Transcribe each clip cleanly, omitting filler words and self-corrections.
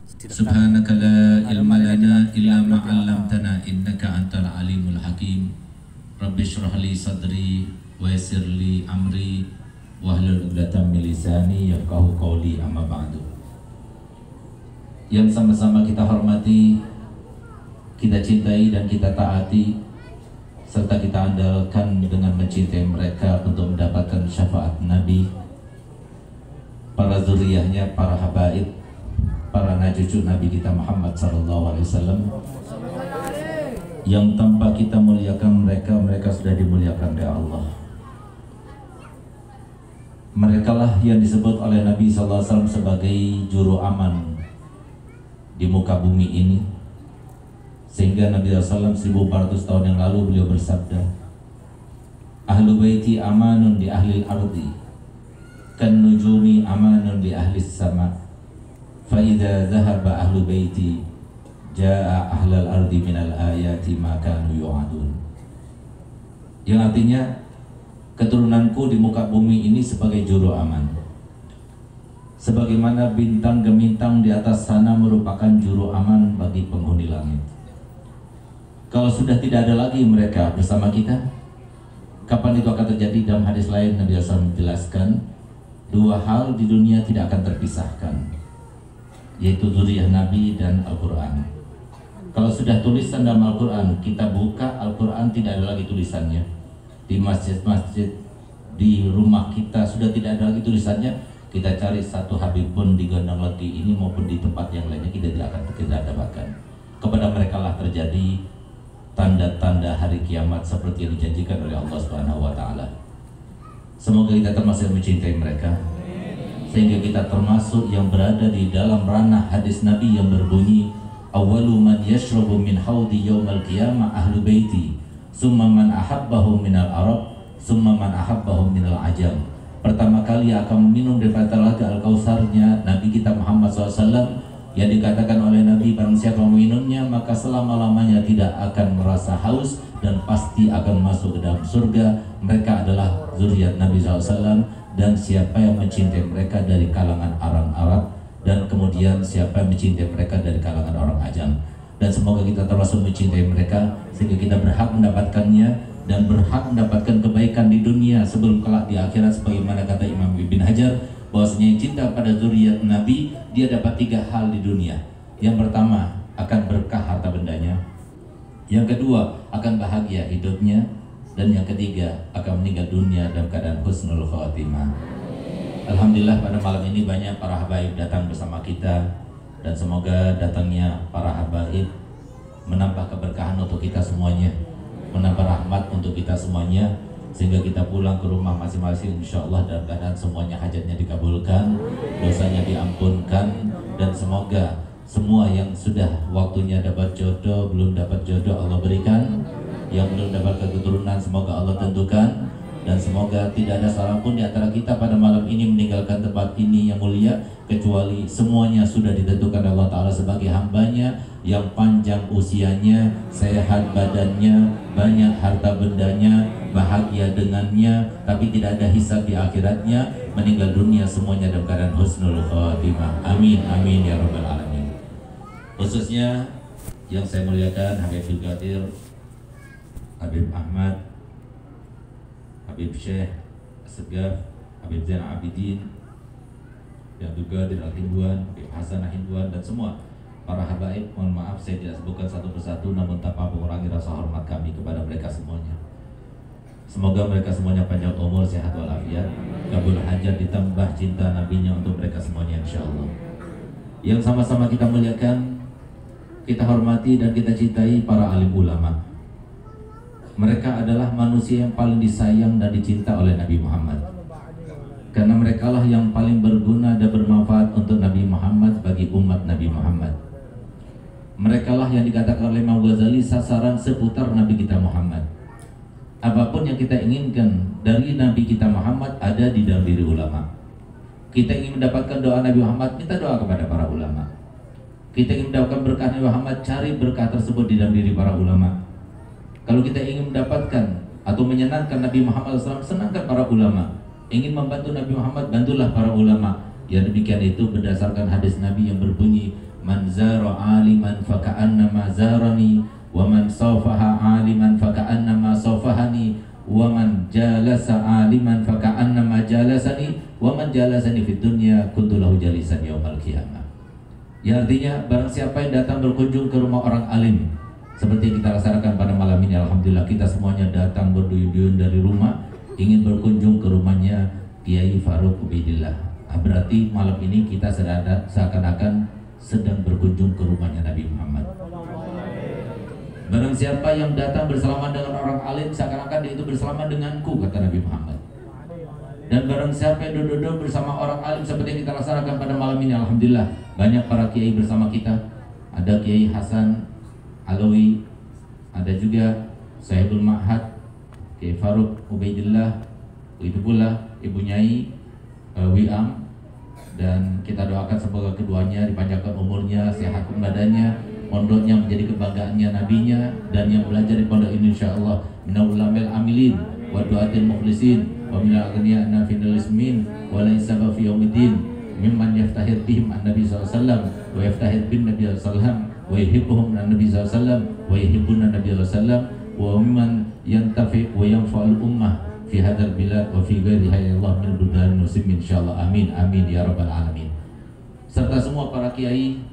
Subhanaka la ilma lana illa ma 'allamtana innaka antal alimul hakim. Rabbi shrah li sadri wa yassir li amri wahlul 'uqdatam min lisani yafqahu qawli, amma ba'du. Yang sama-sama kita hormati, kita cintai dan kita taati, serta kita andalkan dengan mencintai mereka untuk mendapatkan syafaat Nabi, para zuriyahnya, para habaib, para anak cucu Nabi kita Muhammad SAW, yang tanpa kita muliakan mereka, mereka sudah dimuliakan oleh Allah. Mereka lah yang disebut oleh Nabi SAW sebagai juru aman di muka bumi ini, sehingga Nabi SAW 1400 tahun yang lalu beliau bersabda, Ahlu baiti amanun di ahli ardi kan nujumi amanun di ahli sama, fa idza dhahaba ahlu baiti jaa ahlal ardi minal ayati ma kanu yu'adun. Yang artinya, keturunanku di muka bumi ini sebagai juru aman, sebagaimana bintang gemintang di atas sana merupakan juru aman bagi penghuni langit. Kalau sudah tidak ada lagi mereka bersama kita, kapan itu akan terjadi? Dalam hadis lain Nabi SAW menjelaskan, dua hal di dunia tidak akan terpisahkan, yaitu zuriyah Nabi dan Al-Quran. Kalau sudah tulisan dalam Al-Quran, kita buka Al-Quran, tidak ada lagi tulisannya. Di masjid-masjid, di rumah kita sudah tidak ada lagi tulisannya. Kita cari satu Habib pun di Gondang Legi ini maupun di tempat yang lainnya, kita tidak akan dapatkan. Kepada mereka lah terjadi tanda-tanda hari kiamat seperti yang dijanjikan oleh Allah Subhanahu wa Ta'ala. Semoga kita termasuk mencintai mereka, sehingga kita termasuk yang berada di dalam ranah hadis Nabi yang berbunyi, awwalu man yashrabu min haudi yaumal qiyamah ahlu baiti, summa man ahabbahu minal arab, summa man ahabbahu minal ajam. Pertama kali akan minum daripada telaga Al-Kautsarnya Nabi kita Muhammad SAW, yang dikatakan oleh Nabi, barang siapa meminumnya maka selama-lamanya tidak akan merasa haus dan pasti akan masuk ke dalam surga. Mereka adalah zuriat Nabi SAW, dan siapa yang mencintai mereka dari kalangan orang Arab, dan kemudian siapa yang mencintai mereka dari kalangan orang ajam. Dan semoga kita termasuk mencintai mereka, sehingga kita berhak mendapatkannya dan berhak mendapatkan kebaikan di dunia sebelum kelak di akhirat, sebagaimana kata Imam Ibn Hajar, bahwasanya yang cinta pada zuriat Nabi, dia dapat 3 hal di dunia. Yang pertama, akan berkah harta bendanya. Yang kedua, akan bahagia hidupnya. Dan yang ketiga, akan meninggal dunia dalam keadaan husnul khatimah. Alhamdulillah, pada malam ini banyak para habaib datang bersama kita, dan semoga datangnya para habaib menambah keberkahan untuk kita semuanya, menambah rahmat untuk kita semuanya, sehingga kita pulang ke rumah masing-masing insyaallah dalam keadaan semuanya hajatnya dikabulkan, dosanya diampunkan, dan semoga semua yang sudah waktunya dapat jodoh, belum dapat jodoh Allah berikan, yang belum dapat keturunan semoga Allah tentukan, dan semoga tidak ada seorang pun di antara kita pada malam ini meninggalkan tempat ini yang mulia, kecuali semuanya sudah ditentukan Allah Ta'ala sebagai hambanya yang panjang usianya, sehat badannya, banyak harta bendanya, bahagia dengannya, tapi tidak ada hisab di akhiratnya, meninggal dunia semuanya dalam keadaan husnul khatimah. Amin, amin ya rabbal alamin. Khususnya yang saya muliakan Habib Qadir, Habib Ahmad, Habib Syekh Segaf, Habib Zain Abidin, Habib Qadir Al-Hindwan, Habib Hasan Al-Hindwan, dan semua para habaib. Mohon maaf saya tidak sebutkan satu persatu, namun tanpa mengurangi rasa hormat kami kepada mereka semuanya. Semoga mereka semuanya panjang umur, sehat walafiat, kabul hajat, ditambah cinta nabinya untuk mereka semuanya insyaallah. Yang sama-sama kita muliakan, kita hormati dan kita cintai para alim ulama. Mereka adalah manusia yang paling disayang dan dicinta oleh Nabi Muhammad, karena mereka lah yang paling berguna dan bermanfaat untuk Nabi Muhammad bagi umat Nabi Muhammad. Mereka lah yang dikatakan oleh Imam Ghazali sasaran seputar Nabi kita Muhammad. Apapun yang kita inginkan dari Nabi kita Muhammad ada di dalam diri ulama. Kita ingin mendapatkan doa Nabi Muhammad, minta doa kepada para ulama. Kita ingin mendapatkan berkah Nabi Muhammad, cari berkah tersebut di dalam diri para ulama. Kalau kita ingin mendapatkan atau menyenangkan Nabi Muhammad SAW, senangkan para ulama. Ingin membantu Nabi Muhammad, bantulah para ulama. Yang demikian itu berdasarkan hadis Nabi yang berbunyi, man faka'annama zarani, wa man safaha aliman faka'annama safahani, wa man jalasa aliman faka'annama jalasani, wa man jalasani fid dunya kuntu lahu jalisan yaumal qiyamah. Ya, artinya barang siapa yang datang berkunjung ke rumah orang alim seperti kita laksanakan pada malam ini, alhamdulillah kita semuanya datang berduyun-duyun dari rumah ingin berkunjung ke rumahnya Kiai Faruq Ubaidillah. Berarti malam ini kita seakan-akan sedang berkunjung ke rumahnya Nabi Muhammad. Barang siapa yang datang bersalaman dengan orang alim seakan-akan dia itu bersalaman denganku, kata Nabi Muhammad. Dan barang siapa yang duduk-duduk bersama orang alim seperti yang kita laksanakan pada malam ini, alhamdulillah banyak para kiai bersama kita. Ada Kiai Hasan Alawi, ada juga Sahibul Ma'had Kiai Faruq Ubaidillah, itu pula Ibu Nyai Wiam, dan kita doakan semoga keduanya dipanjangkan umurnya, sehat badannya, pondoknya menjadi kebanggaannya nabinya, dan yang belajar di pondok ini insyaallah minal ulamil amilin wa duatil mukhlisin wa minal aghniya'na fil ismin wa la isaba fi yaumiddin mimman yaftahir bihim an-nabi sallallahu alaihi wasallam wa yaftahir bin nabi sallallahu alaihi wasallam wa yuhibbuhum an-nabi sallallahu alaihi wasallam wa yuhibbuna nabi sallallahu alaihi wasallam wa mimman yantafi wa yanfa'ul ummah fi hadzal bilad wa fi ghairiha ya Allah min budal muslimin insyaallah. Amin amin ya rabbal alamin. Serta semua para kiai,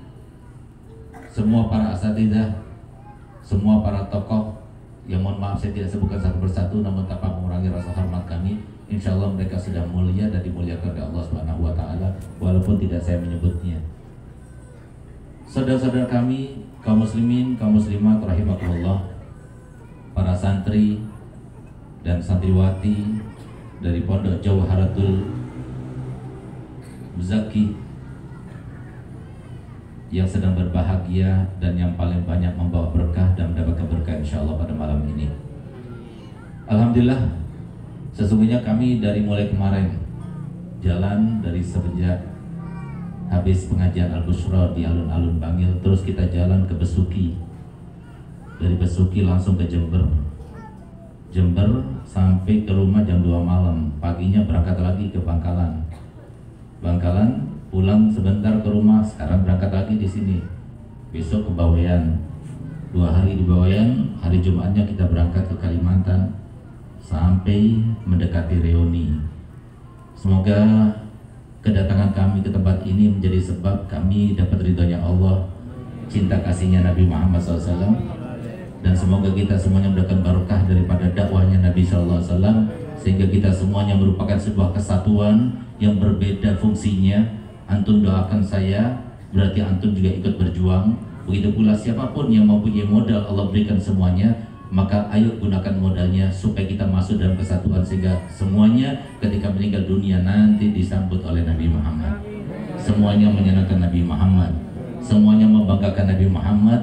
semua para asatidzah, semua para tokoh yang mohon maaf saya tidak sebutkan satu persatu namun tanpa mengurangi rasa hormat kami. Insyaallah mereka sudah mulia dan dimuliakan oleh Allah Subhanahu wa taala walaupun tidak saya menyebutnya. Saudara-saudara kami, kaum muslimin, kaum muslimat rahimakumullah, para santri dan santriwati dari Pondok Jauharatul Zaki yang sedang berbahagia dan yang paling banyak membawa berkah dan mendapatkan berkah insyaallah pada malam ini. Alhamdulillah, sesungguhnya kami dari mulai kemarin jalan dari semenjak habis pengajian Al-Busyra di alun-alun Bangil, terus kita jalan ke Besuki, dari Besuki langsung ke Jember sampai ke rumah jam 2 malam. Paginya berangkat lagi ke Bangkalan, pulang sebentar ke rumah, sekarang berangkat lagi di sini, besok ke Bawean, 2 hari di Bawean, hari Jumatnya kita berangkat ke Kalimantan sampai mendekati Reuni. Semoga kedatangan kami ke tempat ini menjadi sebab kami dapat ridhonya Allah, cinta kasihnya Nabi Muhammad SAW, dan semoga kita semuanya mendapatkan barokah daripada dakwahnya Nabi SAW, sehingga kita semuanya merupakan sebuah kesatuan yang berbeda fungsinya. Antum doakan saya, berarti antum juga ikut berjuang. Begitu pula siapapun yang mempunyai modal Allah berikan semuanya, maka ayo gunakan modalnya supaya kita masuk dalam kesatuan, sehingga semuanya ketika meninggal dunia nanti disambut oleh Nabi Muhammad. Semuanya menyenangkan Nabi Muhammad, semuanya membanggakan Nabi Muhammad,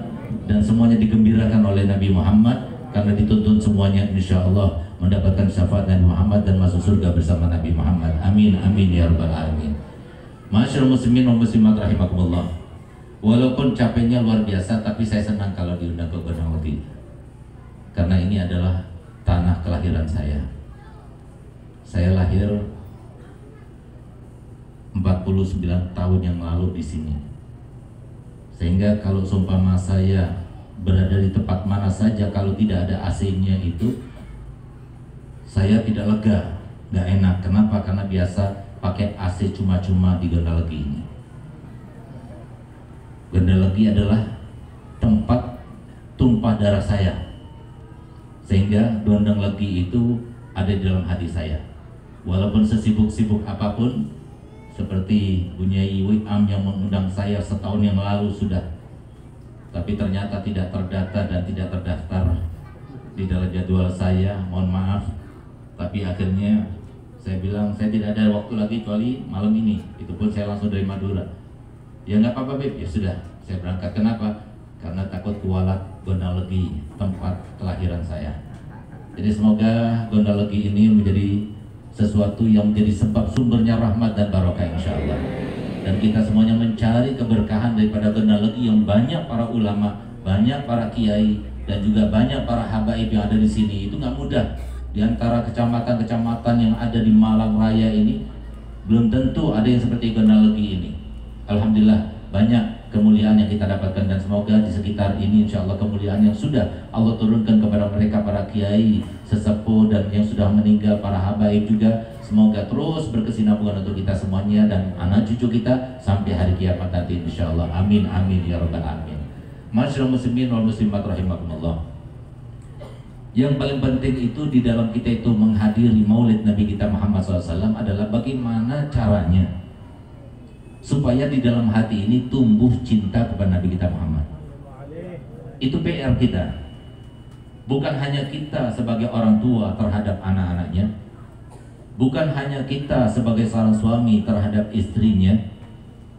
dan semuanya digembirakan oleh Nabi Muhammad, karena dituntun semuanya insya Allah mendapatkan syafaat Nabi Muhammad dan masuk surga bersama Nabi Muhammad. Amin amin ya rabbal alamin. Masyaallah muslimin wa muslimat rahimakumullah. Walaupun capeknya luar biasa, tapi saya senang kalau diundang ke Gonawati, karena ini adalah tanah kelahiran saya. Saya lahir 49 tahun yang lalu di sini. Sehingga kalau seumpama saya berada di tempat mana saja, kalau tidak ada AC-nya itu saya tidak lega, nggak enak. Kenapa? Karena biasa pakai AC cuma-cuma di Gondalegi ini. Gondalegi adalah tempat tumpah darah saya, sehingga Gondalegi itu ada di dalam hati saya. Walaupun sesibuk-sibuk apapun, seperti Bunyai Wiam yang mengundang saya setahun yang lalu sudah, tapi ternyata tidak terdata dan tidak terdaftar di dalam jadwal saya, mohon maaf. Tapi akhirnya saya bilang saya tidak ada waktu lagi kecuali malam ini, itu pun saya langsung dari Madura. Ya nggak apa-apa Beb, ya sudah saya berangkat. Kenapa? Karena takut kualat Gondalegi, tempat kelahiran saya. Jadi semoga Gondalegi ini menjadi sesuatu yang menjadi sebab sumbernya rahmat dan barokah insya Allah. Dan kita semuanya mencari keberkahan daripada Gondalegi yang banyak para ulama, banyak para kiai, dan juga banyak para habaib yang ada di sini. Itu nggak mudah. Di antara kecamatan-kecamatan yang ada di Malang Raya ini belum tentu ada yang seperti Gondalegi ini. Alhamdulillah banyak kemuliaan yang kita dapatkan, dan semoga di sekitar ini insya Allah kemuliaan yang sudah Allah turunkan kepada mereka, para kiai, sesepuh, dan yang sudah meninggal, para habaib juga, semoga terus berkesinambungan untuk kita semuanya dan anak cucu kita sampai hari kiamat nanti insya Allah. Amin amin ya rabbal alamin. Masyaallah muslimin wal muslimat rahimakumullah. Yang paling penting itu di dalam kita itu menghadiri maulid Nabi kita Muhammad SAW adalah bagaimana caranya supaya di dalam hati ini tumbuh cinta kepada Nabi kita Muhammad. Itu PR kita. Bukan hanya kita sebagai orang tua terhadap anak-anaknya, bukan hanya kita sebagai seorang suami terhadap istrinya,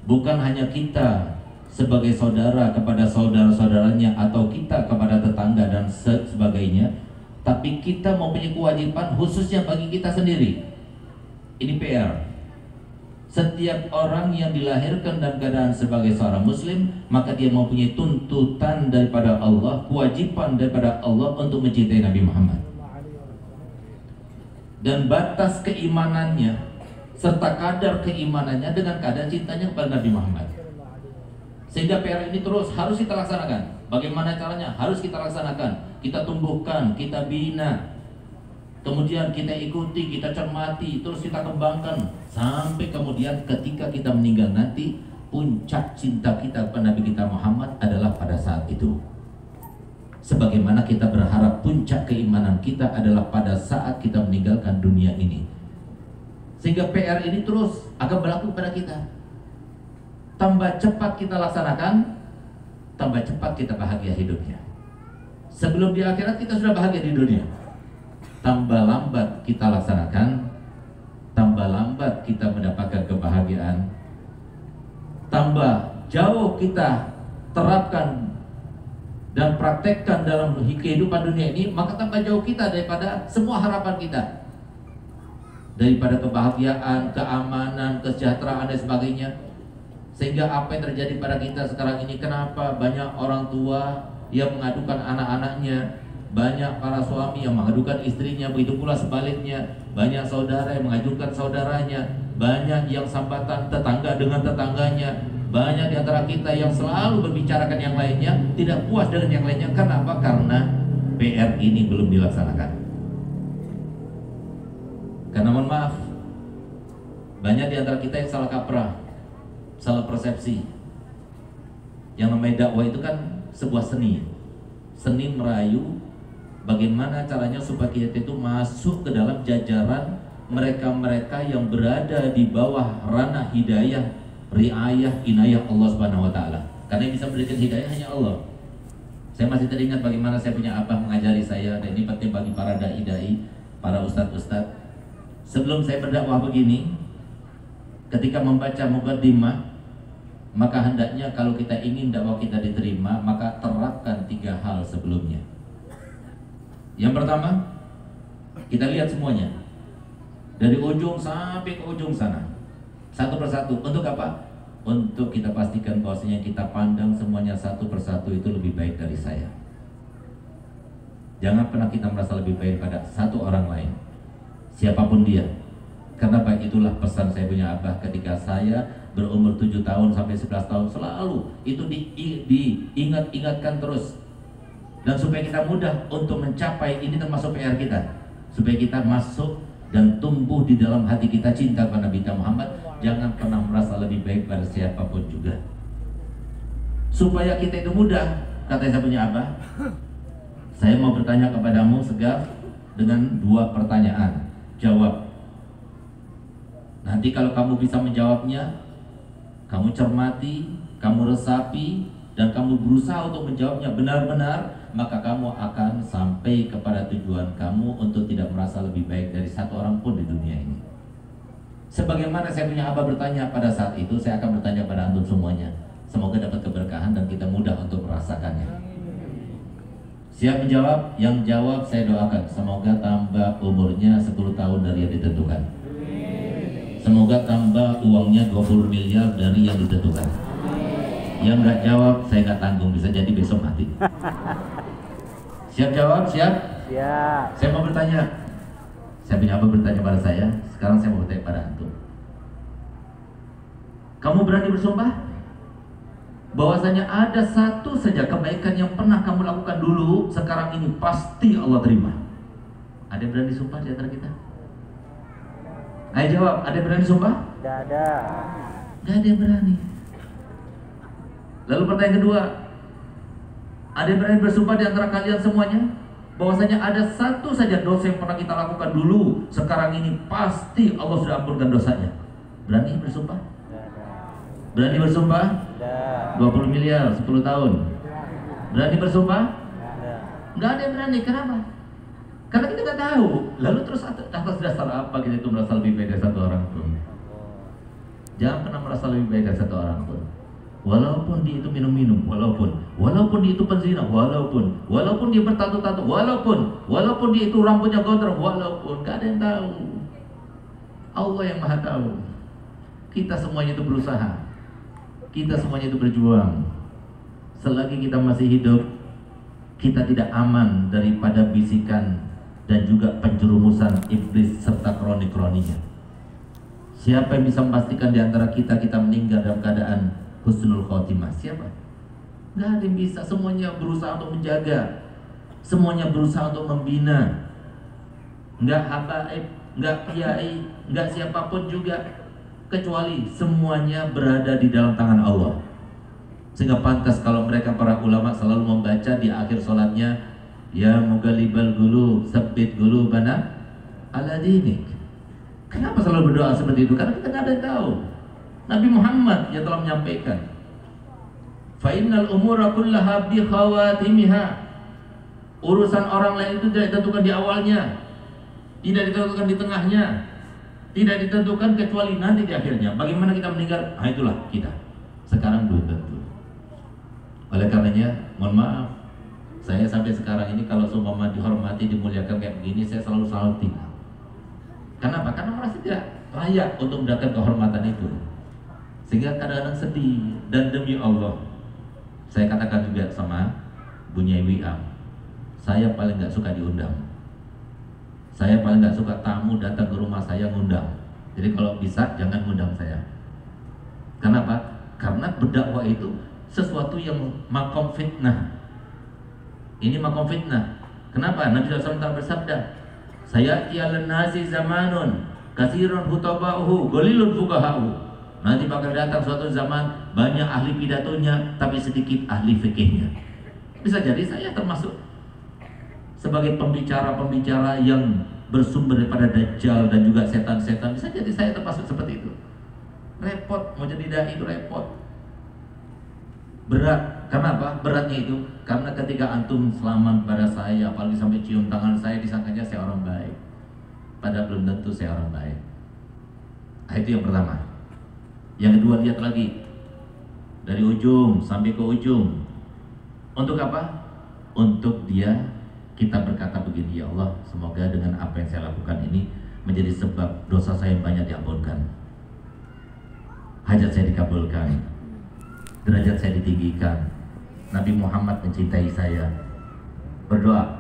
bukan hanya kita sebagai saudara kepada saudara-saudaranya atau kita kepada tetangga dan sebagainya, tapi kita mempunyai kewajiban khususnya bagi kita sendiri. Ini PR. Setiap orang yang dilahirkan dalam keadaan sebagai seorang muslim, maka dia mempunyai tuntutan daripada Allah, kewajiban daripada Allah untuk mencintai Nabi Muhammad. Dan batas keimanannya serta kadar keimanannya dengan kadar cintanya kepada Nabi Muhammad. Sehingga PR ini terus harus kita laksanakan. Bagaimana caranya? Harus kita laksanakan. Kita tumbuhkan, kita bina, kemudian kita ikuti, kita cermati, terus kita kembangkan sampai kemudian ketika kita meninggal nanti, puncak cinta kita kepada Nabi kita Muhammad adalah pada saat itu. Sebagaimana kita berharap puncak keimanan kita adalah pada saat kita meninggalkan dunia ini. Sehingga PR ini terus akan berlaku pada kita. Tambah cepat kita laksanakan, tambah cepat kita bahagia hidupnya. Sebelum di akhirat kita sudah bahagia di dunia. Tambah lambat kita laksanakan, tambah lambat kita mendapatkan kebahagiaan. Tambah jauh kita terapkan dan praktekkan dalam kehidupan dunia ini, maka tambah jauh kita daripada semua harapan kita, daripada kebahagiaan, keamanan, kesejahteraan dan sebagainya. Sehingga apa yang terjadi pada kita sekarang ini, kenapa banyak orang tua yang mengadukan anak-anaknya, banyak para suami yang mengadukan istrinya, begitu pula sebaliknya, banyak saudara yang mengadukan saudaranya, banyak yang sambatan tetangga dengan tetangganya, banyak di antara kita yang selalu berbicarakan yang lainnya, tidak puas dengan yang lainnya. Kenapa? Karena PR ini belum dilaksanakan. Karena mohon maaf, banyak di antara kita yang salah kaprah, salah persepsi. Yang namanya dakwah itu kan sebuah seni. Seni merayu bagaimana caranya supaya kita itu masuk ke dalam jajaran mereka-mereka yang berada di bawah ranah hidayah, riayah, inayah Allah Subhanahu wa taala. Karena yang bisa memberikan hidayah hanya Allah. Saya masih teringat bagaimana saya punya abah mengajari saya, dan ini penting bagi para dai-dai, para ustadz-ustadz. Sebelum saya berdakwah begini, ketika membaca muqaddimah, maka hendaknya kalau kita ingin dakwah kita diterima, maka terapkan 3 hal sebelumnya. Yang pertama, kita lihat semuanya dari ujung sampai ke ujung sana, satu persatu. Untuk apa? Untuk kita pastikan bahwasanya kita pandang semuanya satu persatu itu lebih baik dari saya. Jangan pernah kita merasa lebih baik pada satu orang lain, siapapun dia. Karena baik itulah pesan saya punya abah ketika saya berumur 7 tahun sampai 11 tahun, selalu itu diingat-ingatkan terus. Dan supaya kita mudah untuk mencapai ini, termasuk PR kita, supaya kita masuk dan tumbuh di dalam hati kita cinta kepada Nabi Muhammad. Jangan pernah merasa lebih baik pada siapapun juga. Supaya kita itu mudah, kata saya punya abah, saya mau bertanya kepadamu Segar dengan 2 pertanyaan. Jawab. Nanti kalau kamu bisa menjawabnya, kamu cermati, kamu resapi, dan kamu berusaha untuk menjawabnya benar-benar, maka kamu akan sampai kepada tujuan kamu untuk tidak merasa lebih baik dari satu orang pun di dunia ini. Sebagaimana saya punya abah bertanya pada saat itu, saya akan bertanya pada antum semuanya. Semoga dapat keberkahan dan kita mudah untuk merasakannya. Siap menjawab? Yang jawab saya doakan semoga tambah umurnya 10 tahun dari yang ditentukan. Semoga tambah uangnya 20 miliar dari yang ditentukan. Yang nggak jawab saya nggak tanggung, bisa jadi besok mati. Siap jawab? Siap? Siap. Saya mau bertanya. Saya punya apa bertanya pada saya. Sekarang saya mau bertanya pada antum. Kamu berani bersumpah? bahwasanya ada satu saja kebaikan yang pernah kamu lakukan dulu, sekarang ini pasti Allah terima. Ada yang berani sumpah di antara kita? Ayo jawab, ada yang berani sumpah? Tidak ada. Gak ada yang berani. Lalu pertanyaan kedua, ada yang berani bersumpah di antara kalian semuanya bahwasanya ada satu saja dosa yang pernah kita lakukan dulu, sekarang ini pasti Allah sudah ampunkan dosanya? Berani bersumpah? Berani bersumpah? 20 miliar 10 tahun. Berani bersumpah? Nggak ada yang berani. Kenapa? Karena kita nggak tahu. Lalu terus atas dasar apa kita itu merasa lebih baik dari satu orang pun? Jangan pernah merasa lebih baik dari satu orang pun. Walaupun dia itu minum-minum, walaupun dia itu penzina, walaupun dia bertato-tato, walaupun dia itu rambutnya gondrong, walaupun nggak ada yang tahu. Allah yang Maha tahu. Kita semuanya itu berusaha. Kita semuanya itu berjuang. Selagi kita masih hidup, kita tidak aman daripada bisikan dan juga penjerumusan iblis serta kroni-kroninya. Siapa yang bisa memastikan di antara kita meninggal dalam keadaan husnul khotimah? Siapa? Nggak ada yang bisa. Semuanya berusaha untuk menjaga, semuanya berusaha untuk membina. Nggak habaib, nggak kiai, nggak siapapun juga, kecuali semuanya berada di dalam tangan Allah. Sehingga pantas kalau mereka para ulama selalu membaca di akhir sholatnya, ya mughalibal qulub tsabbit qulubana ala dinik. Kenapa selalu berdoa seperti itu? Karena kita nggak ada yang tahu. Nabi Muhammad yang telah menyampaikan, fa innal umura kullaha bi khawatimiha. Urusan orang lain itu tidak ditentukan di awalnya, tidak ditentukan di tengahnya, tidak ditentukan kecuali nanti di akhirnya. Bagaimana kita meninggal? Nah itulah kita. Sekarang belum tentu. Oleh karenanya, mohon maaf, saya sampai sekarang ini kalau seumpama dihormati, dimuliakan kayak begini, saya selalu salting. Kenapa? Karena merasa tidak layak untuk mendapatkan kehormatan itu. Sehingga kadang-kadang sedih. Dan demi Allah, saya katakan juga sama Bu Nyai Wiam, saya paling gak suka diundang. Saya paling gak suka tamu datang ke rumah saya ngundang. Jadi kalau bisa jangan ngundang saya. Kenapa? Karena berdakwah itu sesuatu yang makom fitnah. Ini makom fitnah. Kenapa? Nabi SAW bersabda, saya tialan nasi zamanun kasirun hutaba'uhu golilun fuqaha'u. Nanti bakal datang suatu zaman banyak ahli pidatonya tapi sedikit ahli fikihnya. Bisa jadi saya termasuk sebagai pembicara-pembicara yang bersumber daripada dajjal dan juga setan-setan. Bisa jadi saya termasuk seperti itu. Repot, mau jadi dai itu repot. Berat. Kenapa? Beratnya itu karena ketika antum selamat pada saya, apalagi sampai cium tangan saya, disangkanya saya orang baik, padahal belum tentu saya orang baik. Nah, itu yang pertama. Yang kedua, lihat lagi dari ujung sampai ke ujung. Untuk apa? Untuk dia kita berkata begini, ya Allah, semoga dengan apa yang saya lakukan ini menjadi sebab dosa saya yang banyak diampunkan, hajat saya dikabulkan, derajat saya ditinggikan, Nabi Muhammad mencintai saya. Berdoa.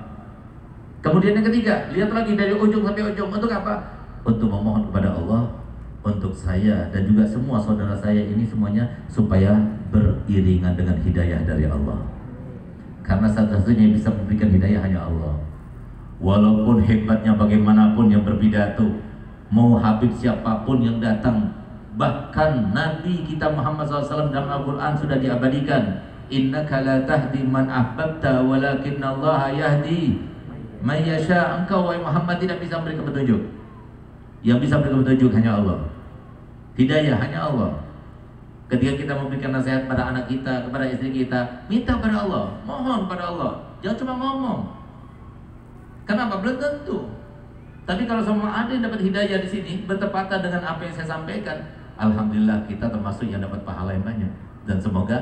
Kemudian yang ketiga, lihat lagi dari ujung sampai ujung. Untuk apa? Untuk memohon kepada Allah untuk saya dan juga semua saudara saya ini semuanya supaya beriringan dengan hidayah dari Allah. Karena satu-satunya yang bisa memberikan hidayah hanya Allah. Walaupun hebatnya bagaimanapun yang berpidato, mau Habib siapapun yang datang, bahkan Nabi kita Muhammad SAW dalam Al-Quran sudah diabadikan, innaka la tahdi man ahbabta walakinna Allah yahdi man yasha. Engkau wahai Muhammad tidak bisa memberikan petunjuk. Yang bisa memberikan petunjuk hanya Allah. Hidayah hanya Allah. Ketika kita memberikan nasihat pada anak kita, kepada istri kita, minta pada Allah, mohon pada Allah. Jangan cuma ngomong. Kenapa? Belum tentu. Tapi kalau semua ada yang dapat hidayah di sini bertepatan dengan apa yang saya sampaikan, alhamdulillah kita termasuk yang dapat pahala yang banyak. Dan semoga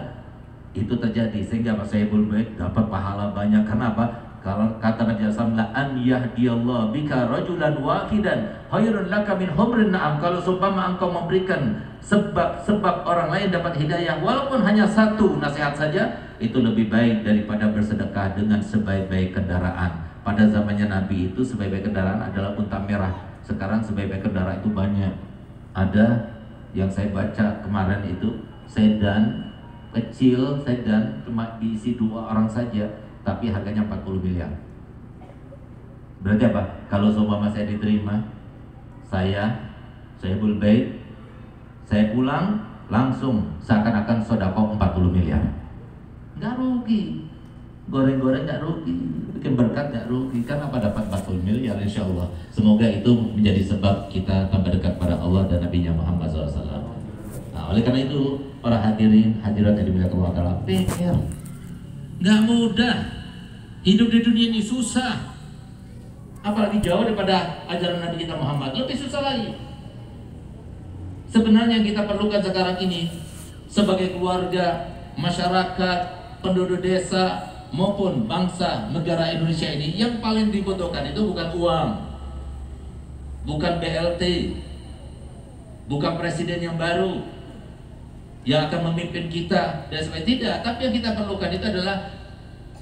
itu terjadi sehingga Pak Sayyidul Baik dapat pahala banyak. Kenapa? Kalau kata Nabi SAW, la an yahdiyallahu bika rajulan wahidan khairun laka min humrin na'am. Kalau seumpama engkau memberikan sebab orang lain dapat hidayah walaupun hanya satu nasihat saja, itu lebih baik daripada bersedekah dengan sebaik-baik kendaraan. Pada zamannya Nabi itu sebaik-baik kendaraan adalah unta merah. Sekarang sebaik-baik kendaraan itu banyak. Ada yang saya baca kemarin itu sedan kecil, sedan, cuma diisi 2 orang saja, tapi harganya 40 miliar. Berarti apa? Kalau seumpama saya diterima, saya bulbait, saya pulang langsung seakan-akan sodako 40 miliar. Nggak rugi, goreng-goreng nggak rugi, bikin berkat nggak rugi, kan apa dapat 40 miliar insya Allah. Semoga itu menjadi sebab kita tambah dekat pada Allah dan Nabi Muhammad SAW. Nah, oleh karena itu para hadirin hadirat yang dimuliakan Allah Ta'ala, PR nggak mudah, hidup di dunia ini susah, apalagi jauh daripada ajaran Nabi kita Muhammad, lebih susah lagi. Sebenarnya yang kita perlukan sekarang ini sebagai keluarga, masyarakat, penduduk desa maupun bangsa negara Indonesia ini, yang paling dibutuhkan itu bukan uang, bukan BLT, bukan presiden yang baru yang akan memimpin kita dan sebagainya, tidak. Tapi yang kita perlukan itu adalah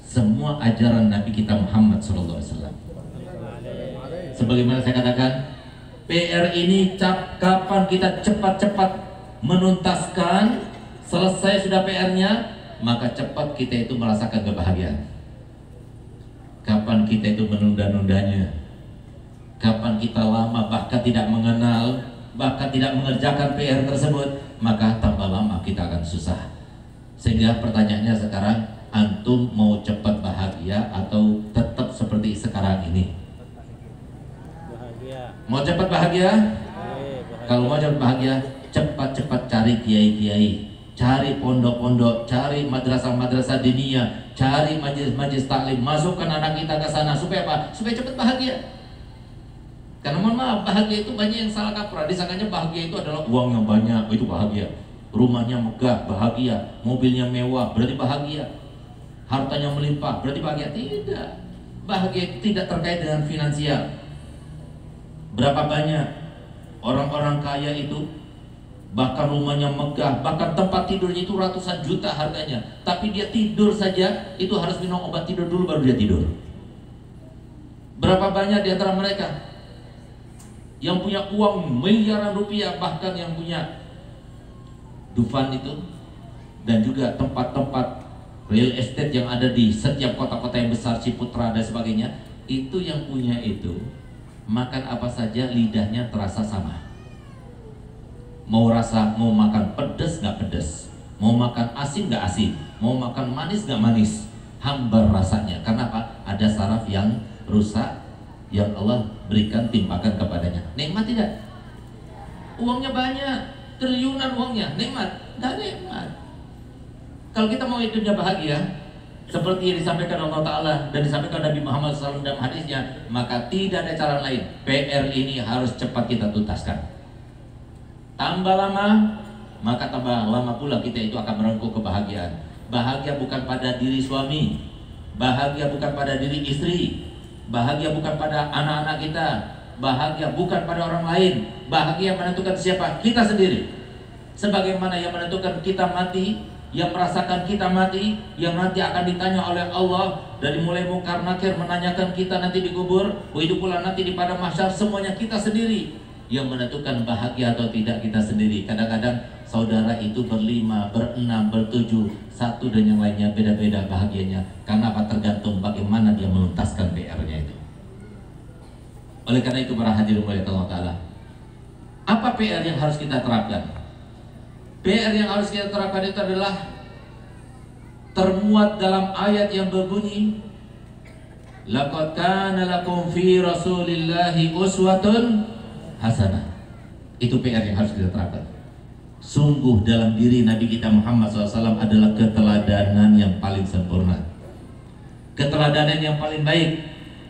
semua ajaran Nabi kita Muhammad SAW. Sebagaimana saya katakan, PR ini kapan kita cepat-cepat menuntaskan, selesai sudah PR-nya, maka cepat kita itu merasakan kebahagiaan. Kapan kita itu menunda-nundanya, kapan kita lama bahkan tidak mengenal, bahkan tidak mengerjakan PR tersebut, maka tambah lama kita akan susah. Sehingga pertanyaannya sekarang, antum mau cepat bahagia atau tetap seperti sekarang ini? Mau cepat bahagia? Kalau mau cepat bahagia, cepat-cepat cari kiai-kiai, cari pondok-pondok, cari madrasah-madrasah diniyah, cari majelis-majelis taklim, masukkan anak kita ke sana supaya apa? Supaya cepat bahagia. Karena mohon maaf, bahagia itu banyak yang salah kaprah. Disangkanya bahagia itu adalah uang yang banyak, itu bahagia. Rumahnya megah, bahagia. Mobilnya mewah, berarti bahagia. Hartanya melimpah, berarti bahagia. Tidak. Bahagia itu tidak terkait dengan finansial. Berapa banyak orang-orang kaya itu, bahkan rumahnya megah, bahkan tempat tidurnya itu ratusan juta harganya, tapi dia tidur saja itu harus minum obat tidur dulu baru dia tidur. Berapa banyak di antara mereka yang punya uang miliaran rupiah, bahkan yang punya Dufan itu, dan juga tempat-tempat real estate yang ada di setiap kota-kota yang besar, Ciputra dan sebagainya, itu yang punya itu makan apa saja lidahnya terasa sama. Mau makan pedas nggak pedas, mau makan asin nggak asin, mau makan manis nggak manis, hambar rasanya. Karena apa? Ada saraf yang rusak yang Allah berikan timpakan kepadanya. Nikmat tidak? Uangnya banyak, triliunan uangnya, nikmat? Nggak nikmat. Kalau kita mau hidupnya bahagia, seperti yang disampaikan Allah Ta'ala dan disampaikan Nabi Muhammad SAW dalam hadisnya, maka tidak ada cara lain. PR ini harus cepat kita tuntaskan. Tambah lama, maka tambah lama pula kita itu akan merengkuh kebahagiaan. Bahagia bukan pada diri suami, bahagia bukan pada diri istri, bahagia bukan pada anak-anak kita, bahagia bukan pada orang lain. Bahagia menentukan siapa? Kita sendiri. Sebagaimana yang menentukan kita mati, yang merasakan kita mati, yang nanti akan ditanya oleh Allah dari mulai mungkar nakir, menanyakan kita nanti di kubur, begitu pula nanti di padang mahsyar, semuanya kita sendiri yang menentukan bahagia atau tidak kita sendiri. Kadang-kadang saudara itu berlima, berenam, bertujuh, satu dan yang lainnya beda-beda bahagianya. Karena apa? Tergantung bagaimana dia menuntaskan PR-nya itu. Oleh karena itu para hadirin mulia Allah Ta'ala, apa PR yang harus kita terapkan? PR yang harus kita terapkan itu adalah termuat dalam ayat yang berbunyi, laqad kana lakum fi rasulillahi uswatun hasanah. Itu PR yang harus kita terapkan. Sungguh dalam diri Nabi kita Muhammad SAW adalah keteladanan yang paling sempurna, keteladanan yang paling baik.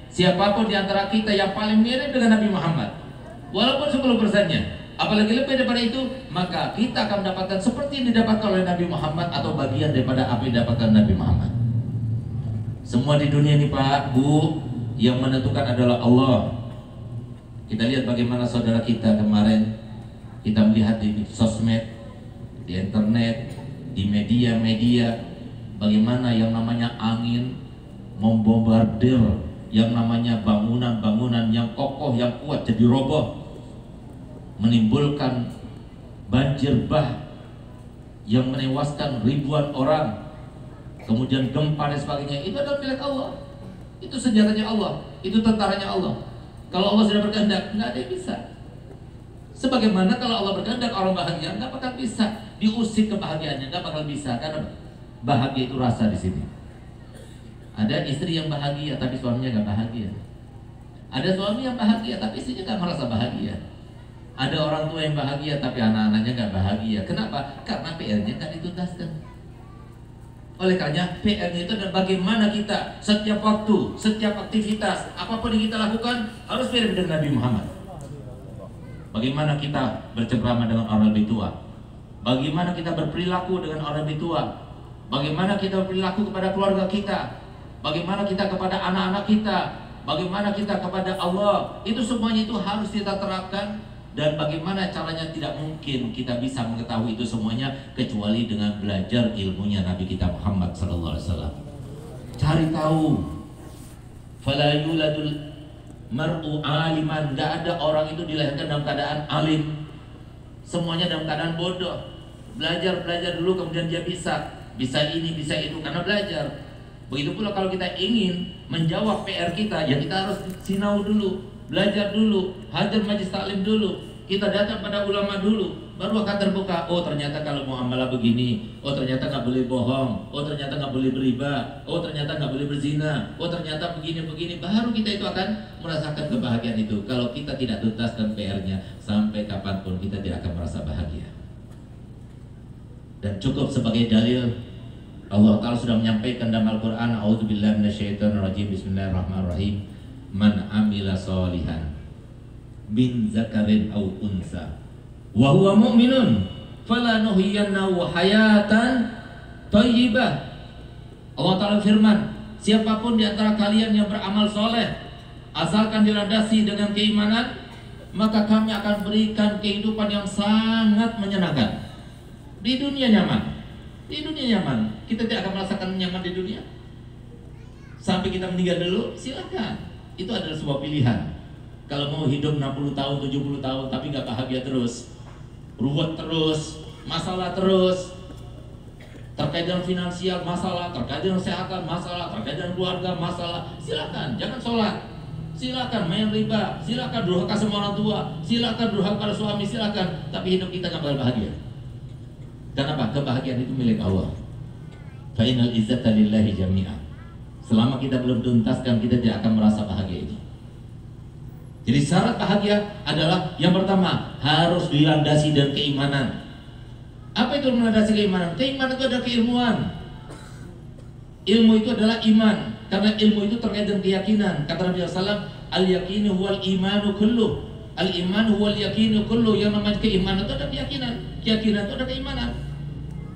Siapapun di antara kita yang paling mirip dengan Nabi Muhammad, walaupun 10%-nya, apalagi lebih daripada itu, maka kita akan mendapatkan seperti yang didapatkan oleh Nabi Muhammad atau bagian daripada apa yang didapatkan Nabi Muhammad. Semua di dunia ini Pak, Bu, yang menentukan adalah Allah. Kita lihat bagaimana saudara kita kemarin, kita melihat di sosmed, di internet, di media-media, bagaimana yang namanya angin membombardir, yang namanya bangunan-bangunan yang kokoh, yang kuat jadi roboh, menimbulkan banjir bah yang menewaskan ribuan orang, kemudian gempa dan sebagainya, itu adalah milik Allah. Itu senjatanya Allah, itu tentaranya Allah. Kalau Allah sudah berkehendak, nggak ada yang bisa. Sebagaimana kalau Allah berkehendak orang bahagia, nggak bakal bisa diusik kebahagiaannya, nggak bakal bisa. Karena bahagia itu rasa di sini. Ada istri yang bahagia tapi suaminya nggak bahagia. Ada suami yang bahagia tapi istrinya nggak merasa bahagia. Ada orang tua yang bahagia tapi anak-anaknya nggak bahagia. Kenapa? Karena PR-nya nggak dituntaskan. Oleh karena PR-nya itu adalah bagaimana kita setiap waktu, setiap aktivitas, apapun yang kita lakukan harus mirip dengan Nabi Muhammad. Bagaimana kita bercengkrama dengan orang lebih tua? Bagaimana kita berperilaku dengan orang lebih tua? Bagaimana kita berperilaku kepada keluarga kita? Bagaimana kita kepada anak-anak kita? Bagaimana kita kepada Allah? Itu semuanya itu harus kita terapkan. Dan bagaimana caranya, tidak mungkin kita bisa mengetahui itu semuanya kecuali dengan belajar ilmunya Nabi kita Muhammad SAW. Cari tahu. Fala yuladul mar'u aliman. Gak ada orang itu dilahirkan dalam keadaan alim. Semuanya dalam keadaan bodoh. Belajar dulu kemudian dia bisa ini, bisa itu karena belajar. Begitu pula kalau kita ingin menjawab PR kita, ya kita harus sinau dulu, belajar dulu, hadir majlis taklim dulu, kita datang pada ulama dulu, baru akan terbuka. Oh ternyata kalau muamalah begini, oh ternyata nggak boleh bohong, oh ternyata nggak boleh beriba, oh ternyata nggak boleh berzina, oh ternyata begini, baru kita itu akan merasakan kebahagiaan itu. Kalau kita tidak tuntaskan PR-nya, sampai kapanpun kita tidak akan merasa bahagia. Dan cukup sebagai dalil, Allah Ta'ala sudah menyampaikan dalam Al-Quran, A'udzubillahi minasyaitonirrajim, Bismillahirrahmanirrahim. Man amila solihan bin zakarin au unsa wa huwa mu'minun falanuhyiyannahu hayatan thayyibah. Allah Ta'ala firman, siapapun di antara kalian yang beramal soleh, asalkan dilandasi dengan keimanan, maka kami akan berikan kehidupan yang sangat menyenangkan. Di dunia nyaman, di dunia nyaman. Kita tidak akan merasakan nyaman di dunia sampai kita meninggal dulu, silakan. Itu adalah sebuah pilihan. Kalau mau hidup 60 tahun, 70 tahun tapi nggak bahagia terus, ruwet terus, masalah terus, terkait dengan finansial masalah, terkait dengan kesehatan masalah, terkait dengan keluarga masalah, silakan. Jangan sholat, silakan main riba, silakan durhaka sama orang tua, silakan durhaka pada suami, silakan. Tapi hidup kita nggak bakal bahagia. Kenapa? Kebahagiaan itu milik Allah. Fa innal izzata lillahi jami'a. Selama kita belum tuntaskan, kita tidak akan merasa bahagia itu. Jadi syarat bahagia adalah yang pertama, harus dilandasi dengan keimanan. Apa itu melandasi keimanan? Keimanan itu adalah keilmuan. Ilmu itu adalah iman. Karena ilmu itu terkait dengan keyakinan. Kata Nabi SAW, al-yaqinu huwal imanu kulluh. Al-iman huwal yaqinu kulluh. Yang namanya keimanan itu adalah keyakinan. Keyakinan itu adalah keimanan.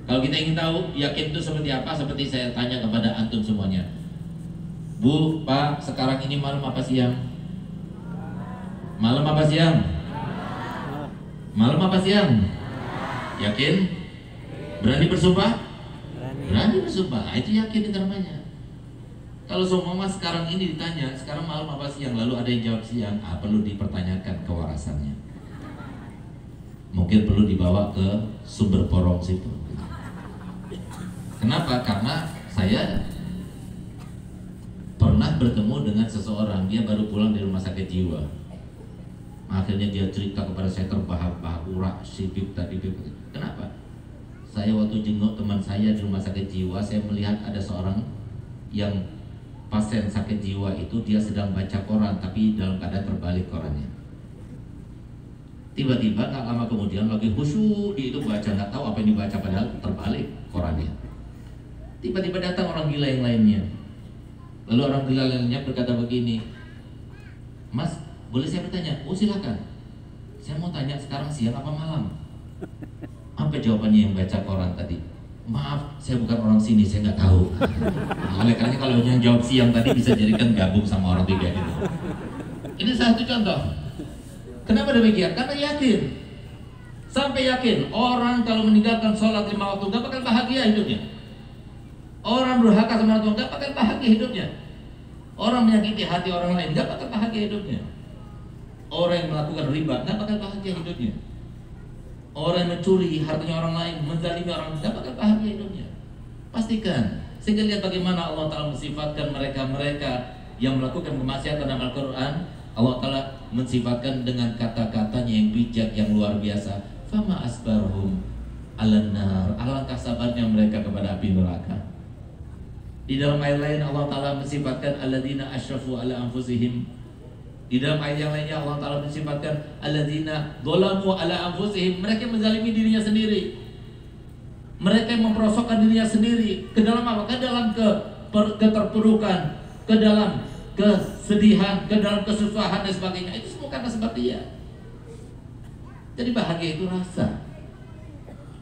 Kalau kita ingin tahu yakin itu seperti apa, seperti saya tanya kepada antum semuanya. Bu, Pak, sekarang ini malam apa siang? Malam apa siang? Malam apa siang? Yakin? Berani bersumpah? Berani bersumpah, itu yakin itu namanya. Kalau semua sekarang ini ditanya, sekarang malam apa siang, lalu ada yang jawab siang, perlu dipertanyakan kewarasannya. Mungkin perlu dibawa ke sumber porong situ. Kenapa? Karena saya pernah bertemu dengan seseorang, dia baru pulang dari rumah sakit jiwa. Akhirnya dia cerita kepada saya terbahak-bahak, urak, sibuk tadi. Kenapa? Saya waktu jenguk teman saya di rumah sakit jiwa, saya melihat ada seorang yang pasien sakit jiwa itu, dia sedang baca koran tapi dalam keadaan terbalik korannya. Tiba-tiba gak lama kemudian lagi khusyuk di itu baca, nggak tahu apa yang dibaca padahal terbalik korannya. Tiba-tiba datang orang gila yang lainnya. Lalu orang gila lainnya berkata begini, Mas, boleh saya bertanya? Oh silakan. Saya mau tanya sekarang siang apa malam? Apa jawabannya yang baca koran tadi? Maaf, saya bukan orang sini, saya nggak tahu. Nah, oleh karena kalau yang jawab siang tadi bisa jadikan gabung sama orang tiga itu. Ini satu contoh. Kenapa demikian? Karena yakin. Sampai yakin. Orang kalau meninggalkan sholat 5 waktu nggak bakal bahagia hidupnya. Orang durhaka sama orang tua nggak bakal bahagia hidupnya. Orang menyakiti hati orang lain nggak bakal bahagia hidupnya. Orang yang melakukan riba nggak bakal bahagia hidupnya. orang yang mencuri hartanya orang lain, menzalimi orang, dapatkan bahagia hidupnya. Pastikan. Sehingga lihat bagaimana Allah Ta'ala mensifatkan mereka-mereka yang melakukan kemaksiatan dalam Al-Quran. Allah Ta'ala mensifatkan dengan kata-katanya yang bijak, yang luar biasa. Fama asbarhum alan nar, alangkah sabarnya mereka kepada api neraka. Di dalam ayat lain Allah Ta'ala mensifatkan alladzina asyrafu ala anfusihim. Di dalam ayat yang lainnya Allah Ta'ala mensifatkan alladzina dzalamu ala anfusihim, mereka menzalimi dirinya sendiri. Mereka yang memperosokkan dirinya sendiri ke dalam apa? Ke dalam keterpurukan, ke dalam kesedihan, ke dalam kesusahan dan sebagainya. Itu semua karena sebab dia. Jadi bahagia itu rasa.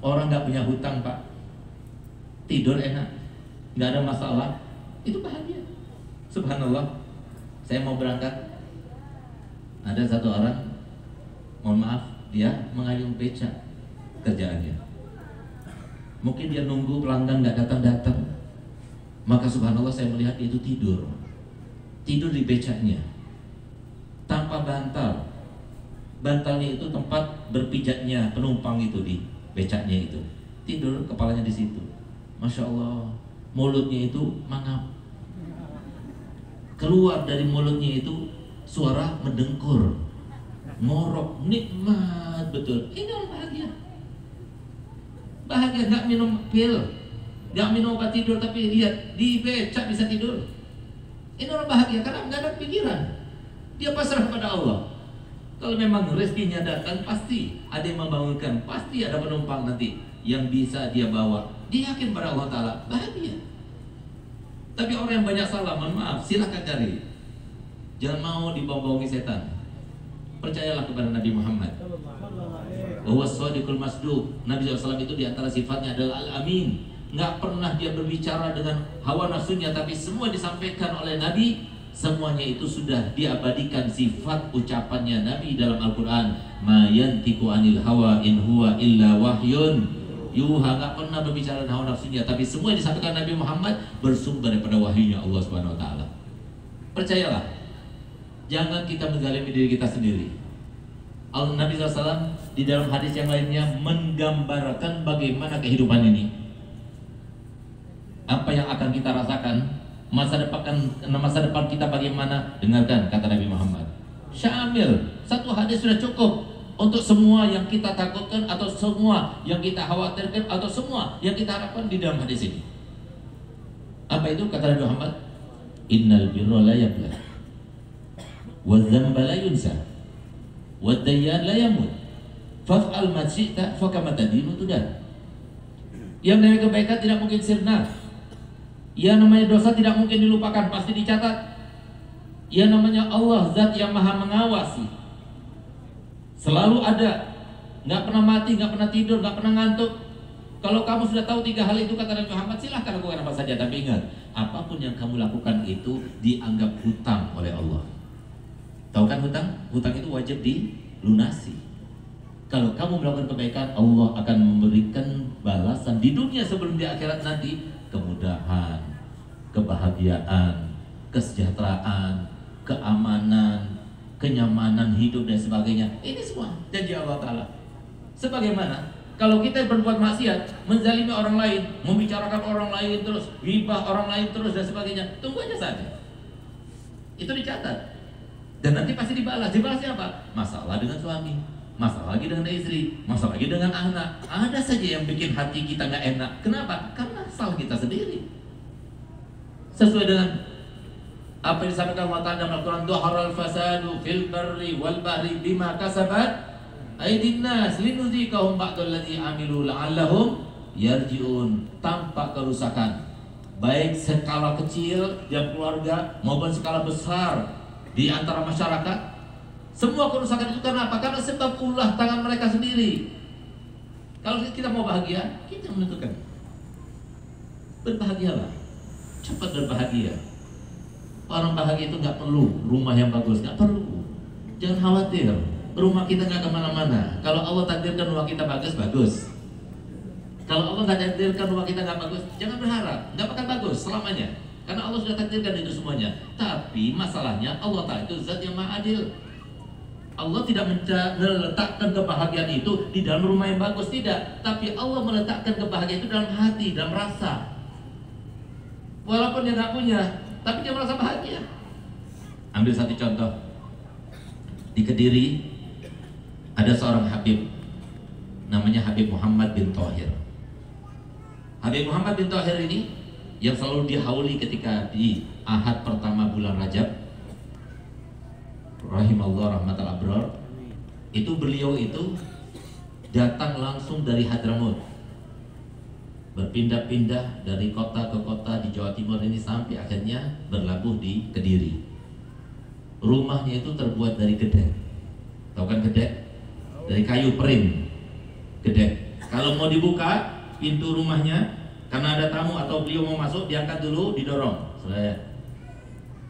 Orang nggak punya hutang, Pak, tidur enak, nggak ada masalah, itu bahagia. Subhanallah. Saya mau berangkat, ada satu orang, mohon maaf, dia mengayuh beca kerjaannya. Mungkin dia nunggu pelanggan nggak datang-datang, maka subhanallah saya melihat dia itu tidur di becaknya tanpa bantal. Bantalnya itu tempat berpijatnya penumpang itu di becaknya itu. Tidur kepalanya di situ. Masya Allah, mulutnya itu mangap. Keluar dari mulutnya itu suara mendengkur, ngorok, nikmat betul. Ini orang bahagia. Bahagia, nggak minum pil, nggak minum obat tidur, tapi lihat di becak bisa tidur. Ini orang bahagia karena nggak ada pikiran. Dia pasrah kepada Allah. Kalau memang rezekinya datang, pasti ada yang membangunkan, pasti ada penumpang nanti yang bisa dia bawa. Dia yakin pada Allah Ta'ala, bahagia. Tapi orang yang banyak salah, mohon maaf, silahkan cari. Jangan mau dibohongi setan. Percayalah kepada Nabi Muhammad. Bahwa shadiqul masduq. Nabi SAW itu diantara sifatnya adalah al-amin. Nggak pernah dia berbicara dengan hawa nafsunya, tapi semua disampaikan oleh Nabi. Semuanya itu sudah diabadikan sifat ucapannya Nabi dalam Al-Quran. Ma yantiqu anil hawa in huwa illa wahyun yuha. Nggak pernah berbicara dengan hawa nafsunya, tapi semua yang disampaikan Nabi Muhammad bersumber daripada wahyunya Allah Subhanahu Wa Taala. Percayalah, jangan kita menzalimi diri kita sendiri. Nabi SAW di dalam hadis yang lainnya menggambarkan bagaimana kehidupan ini, apa yang akan kita rasakan, masa depan kita bagaimana. Dengarkan kata Nabi Muhammad, syamil, satu hadis sudah cukup untuk semua yang kita takutkan, atau semua yang kita khawatirkan, atau semua yang kita harapkan di dalam hadis ini. Apa itu kata Nabi Muhammad? Innal birra la yabla, wadzamba la yunsa, wadayyan la yamut, faf'al ma syi'ta fakama tadinu tudan. Yang namanya kebaikan tidak mungkin sirna. Yang namanya dosa tidak mungkin dilupakan, pasti dicatat. Yang namanya Allah, zat yang maha mengawasi, selalu ada, nggak pernah mati, nggak pernah tidur, nggak pernah ngantuk. Kalau kamu sudah tahu 3 hal itu kata Nabi Muhammad, silahkan lakukan apa saja. Tapi ingat, apapun yang kamu lakukan itu dianggap hutang oleh Allah. Tahu kan hutang? Hutang itu wajib dilunasi. Kalau kamu melakukan kebaikan, Allah akan memberikan balasan di dunia sebelum di akhirat nanti. Kemudahan, kebahagiaan, kesejahteraan, keamanan, kenyamanan hidup dan sebagainya. Ini semua janji Allah Ta'ala. Sebagaimana kalau kita berbuat maksiat, menzalimi orang lain, membicarakan orang lain terus, ghibah orang lain terus dan sebagainya, tunggu aja saja. Itu dicatat. Dan nanti pasti dibalas. Dibalasnya apa? Masalah dengan suami, masalah lagi dengan istri, masalah lagi dengan anak. Ada saja yang bikin hati kita nggak enak. Kenapa? Karena salah kita sendiri. Sesuai dengan apa yang disampaikan Allah Ta'ala dalam Al-Quran, Dhuharal fasadu fil barri wal bahri bima kasabat aydin nas linudzikahum ba'dal ladzi amilu la'allahum yarji'un. Tampak kerusakan baik skala kecil yang keluarga maupun skala besar di antara masyarakat. Semua kerusakan itu karena apa? Karena sebab ulah tangan mereka sendiri. Kalau kita mau bahagia, kita menentukan. Berbahagialah, cepat berbahagia. Orang bahagia itu nggak perlu rumah yang bagus, nggak perlu. Jangan khawatir, rumah kita nggak kemana-mana. Kalau Allah takdirkan rumah kita bagus, bagus. Kalau Allah nggak takdirkan rumah kita nggak bagus, jangan berharap, nggak bakal bagus selamanya. Karena Allah sudah takdirkan itu semuanya. Tapi masalahnya Allah Ta'ala itu zat yang maha adil. Allah tidak meletakkan kebahagiaan itu di dalam rumah yang bagus, tidak. Tapi Allah meletakkan kebahagiaan itu dalam hati, dalam rasa. Walaupun dia nggak punya, tapi dia merasa bahagia. Ambil satu contoh. Di Kediri ada seorang Habib, namanya Habib Muhammad bin Thohir. Habib Muhammad bin Thohir ini yang selalu dihauli ketika di Ahad pertama bulan Rajab, rahimallahu rahmatal abrar. Itu beliau itu datang langsung dari Hadramut, berpindah-pindah dari kota ke kota di Jawa Timur ini sampai akhirnya berlabuh di Kediri. Rumahnya itu terbuat dari gedek. Tahu kan gedek? Dari kayu perin. Gedek. Kalau mau dibuka pintu rumahnya, karena ada tamu atau beliau mau masuk, diangkat dulu, didorong.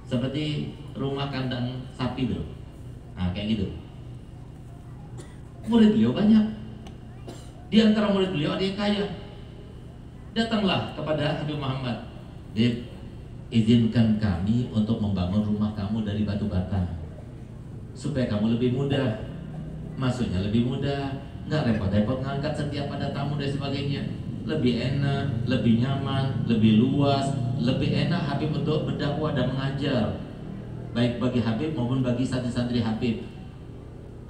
Seperti rumah kandang sapi dulu. Nah, kayak gitu. Murid beliau banyak. Di antara murid beliau ada yang kaya. Datanglah kepada Habib Muhammad. Habib, izinkan kami untuk membangun rumah kamu dari batu bata, supaya kamu lebih mudah masuknya, lebih mudah, nggak repot-repot ngangkat setiap ada tamu dan sebagainya. Lebih enak, lebih nyaman, lebih luas, lebih enak Habib untuk berdakwah dan mengajar, baik bagi Habib maupun bagi santri-santri Habib.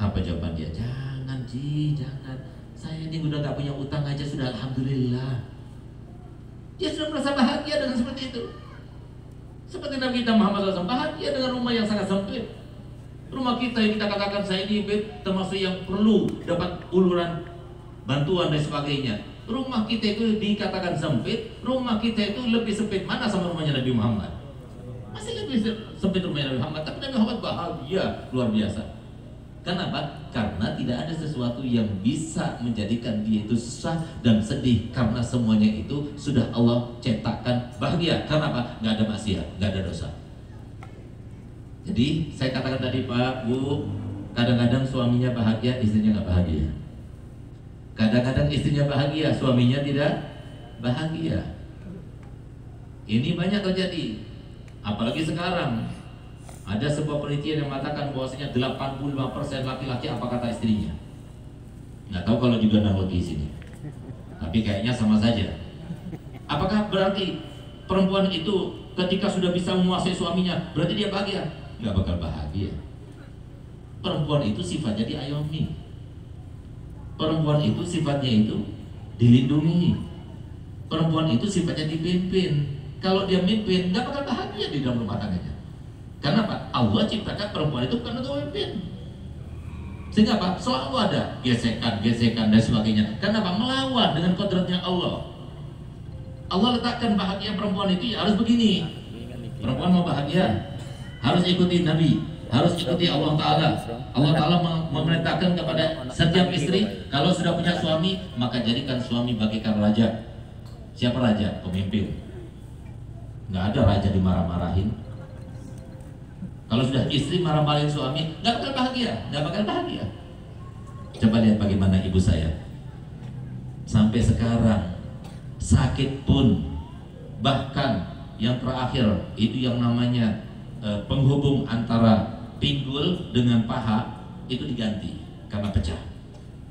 Apa jawaban dia? Jangan Ji, jangan. Saya ini udah gak punya utang aja sudah alhamdulillah. Dia sudah merasa bahagia dengan seperti itu. Seperti Nabi kita Muhammad SAW bahagia dengan rumah yang sangat sempit. Rumah kita yang kita katakan saya ini termasuk yang perlu dapat uluran bantuan dan sebagainya. Rumah kita itu dikatakan sempit, rumah kita itu lebih sempit mana sama rumahnya Nabi Muhammad? Masih lebih sempit rumahnya Nabi Muhammad, tapi Nabi Muhammad bahagia luar biasa. Kenapa? Karena tidak ada sesuatu yang bisa menjadikan dia itu susah dan sedih, karena semuanya itu sudah Allah cetakkan bahagia. Kenapa? Gak ada maksiat, gak ada dosa. Jadi saya katakan tadi Pak, Bu, kadang-kadang suaminya bahagia, istrinya gak bahagia. Kadang-kadang istrinya bahagia, suaminya tidak bahagia. Ini banyak terjadi. Apalagi sekarang ada sebuah penelitian yang mengatakan bahwasanya 85% laki-laki apa kata istrinya. Nggak tahu kalau juga analogi sini, tapi kayaknya sama saja. Apakah berarti perempuan itu ketika sudah bisa menguasai suaminya berarti dia bahagia? Nggak bakal bahagia. Perempuan itu sifatnya diayomi. Perempuan itu sifatnya itu dilindungi. Perempuan itu sifatnya dipimpin. Kalau dia mimpin, nggak bakal bahagia di dalam rumah tangganya. Karena apa? Allah ciptakan perempuan itu bukan untuk memimpin. Sehingga apa? Selalu ada gesekan dan sebagainya. Karena apa? Melawan dengan kodratnya Allah. Allah letakkan bahagia perempuan itu ya harus begini. Perempuan mau bahagia, harus ikuti Nabi, harus ikuti Allah Ta'ala. Allah Ta'ala memerintahkan kepada setiap istri, kalau sudah punya suami, maka jadikan suami bagaikan raja. Siapa raja? Pemimpin. Nggak ada raja dimarah-marahin. Kalau sudah istri marah-marahin suami, nggak bakal bahagia, nggak bakal bahagia. Coba lihat bagaimana ibu saya. Sampai sekarang sakit pun, bahkan yang terakhir itu yang namanya penghubung antara pinggul dengan paha itu diganti karena pecah.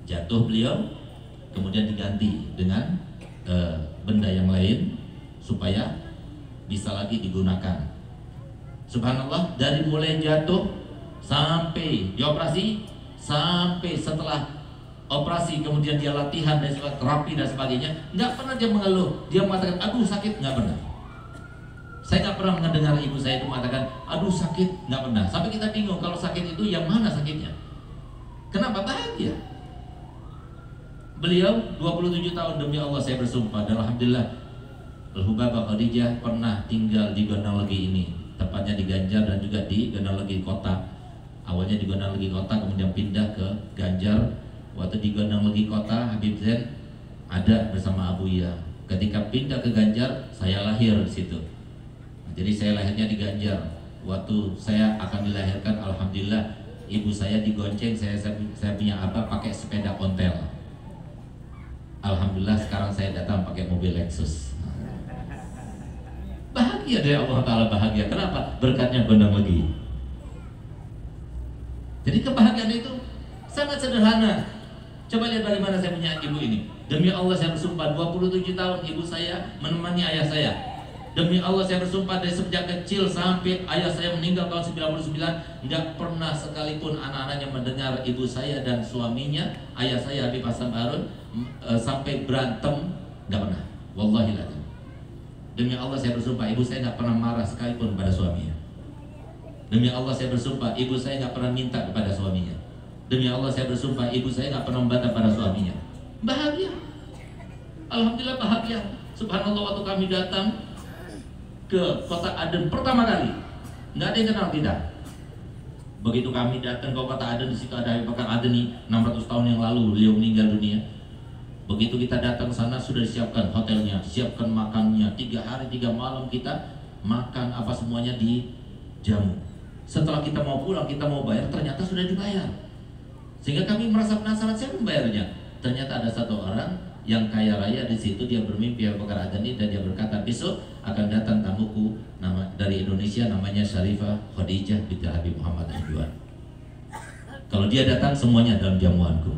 Jatuh beliau, kemudian diganti dengan benda yang lain supaya bisa lagi digunakan. Subhanallah, dari mulai jatuh sampai dioperasi, sampai setelah operasi kemudian dia latihan dan sebagainya, terapi dan sebagainya, nggak pernah dia mengeluh. Dia mengatakan aduh sakit, nggak pernah. Saya nggak pernah mendengar ibu saya itu mengatakan aduh sakit, nggak pernah. Sampai kita bingung kalau sakit itu yang mana sakitnya. Kenapa? Bahagia. Beliau 27 tahun demi Allah saya bersumpah dan alhamdulillah Al-Hubabah Khadijah pernah tinggal di Gondang-Legi ini, tepatnya di Ganjar dan juga di Gondang-Legi Kota. Awalnya di Gondang-Legi Kota, kemudian pindah ke Ganjar. Waktu di Gondang-Legi Kota, Habib Zain ada bersama Abu Ya. Ketika pindah ke Ganjar, saya lahir di situ. Jadi saya lahirnya di Ganjar. Waktu saya akan dilahirkan, alhamdulillah ibu saya digonceng, saya punya abah pakai sepeda ontel. Alhamdulillah sekarang saya datang pakai mobil Lexus. Bahagia dari Allah Ta'ala, bahagia. Kenapa? Berkatnya Gondang-Legi. Jadi kebahagiaan itu sangat sederhana. Coba lihat bagaimana saya punya ibu ini. Demi Allah saya bersumpah 27 tahun ibu saya menemani ayah saya. Demi Allah saya bersumpah dari sejak kecil sampai ayah saya meninggal tahun 99, nggak pernah sekalipun anak-anaknya mendengar ibu saya dan suaminya, ayah saya Habib Hasan Harun sampai berantem, nggak pernah. Wallahiladzim. Demi Allah saya bersumpah ibu saya nggak pernah marah sekalipun pada suaminya. Demi Allah saya bersumpah ibu saya nggak pernah minta kepada suaminya. Demi Allah saya bersumpah ibu saya nggak pernah membantah pada suaminya. Bahagia. Alhamdulillah bahagia. Subhanallah, waktu kami datang ke kota Aden pertama kali, nggak ada yang kenal kita. Begitu kami datang ke kota Aden, di situ ada Habib Bakar Adeni 600 tahun yang lalu beliau meninggal dunia. Begitu kita datang ke sana sudah disiapkan hotelnya, siapkan makannya, 3 hari 3 malam kita makan apa semuanya dijamu. Setelah kita mau pulang, kita mau bayar, ternyata sudah dibayar. Sehingga kami merasa penasaran siapa membayarnya. Ternyata ada satu orang yang kaya raya di situ, dia bermimpi Habib Bakar Adeni dan dia berkata besok akan datang tamuku dari Indonesia namanya Syarifah Khadijah binti Habib Muhammad Ridwan. Kalau dia datang semuanya dalam jamuanku.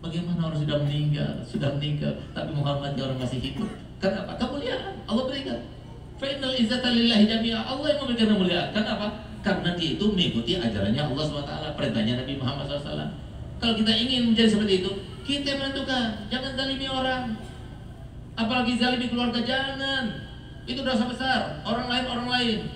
Bagaimana orang sudah meninggal, tapi Muhammad orang masih hidup? Kenapa? Kemuliaan Allah berikan. Fa'inal izzata lillahi jami'a. Allah yang memberikan kemuliaan. Kenapa? Karena dia itu mengikuti ajarannya Allah SWT, perintahnya Nabi Muhammad SAW. Kalau kita ingin menjadi seperti itu, kita menentukan, jangan zalimi orang. Apalagi zalimi keluarga, jangan. Itu dosa besar. Orang lain.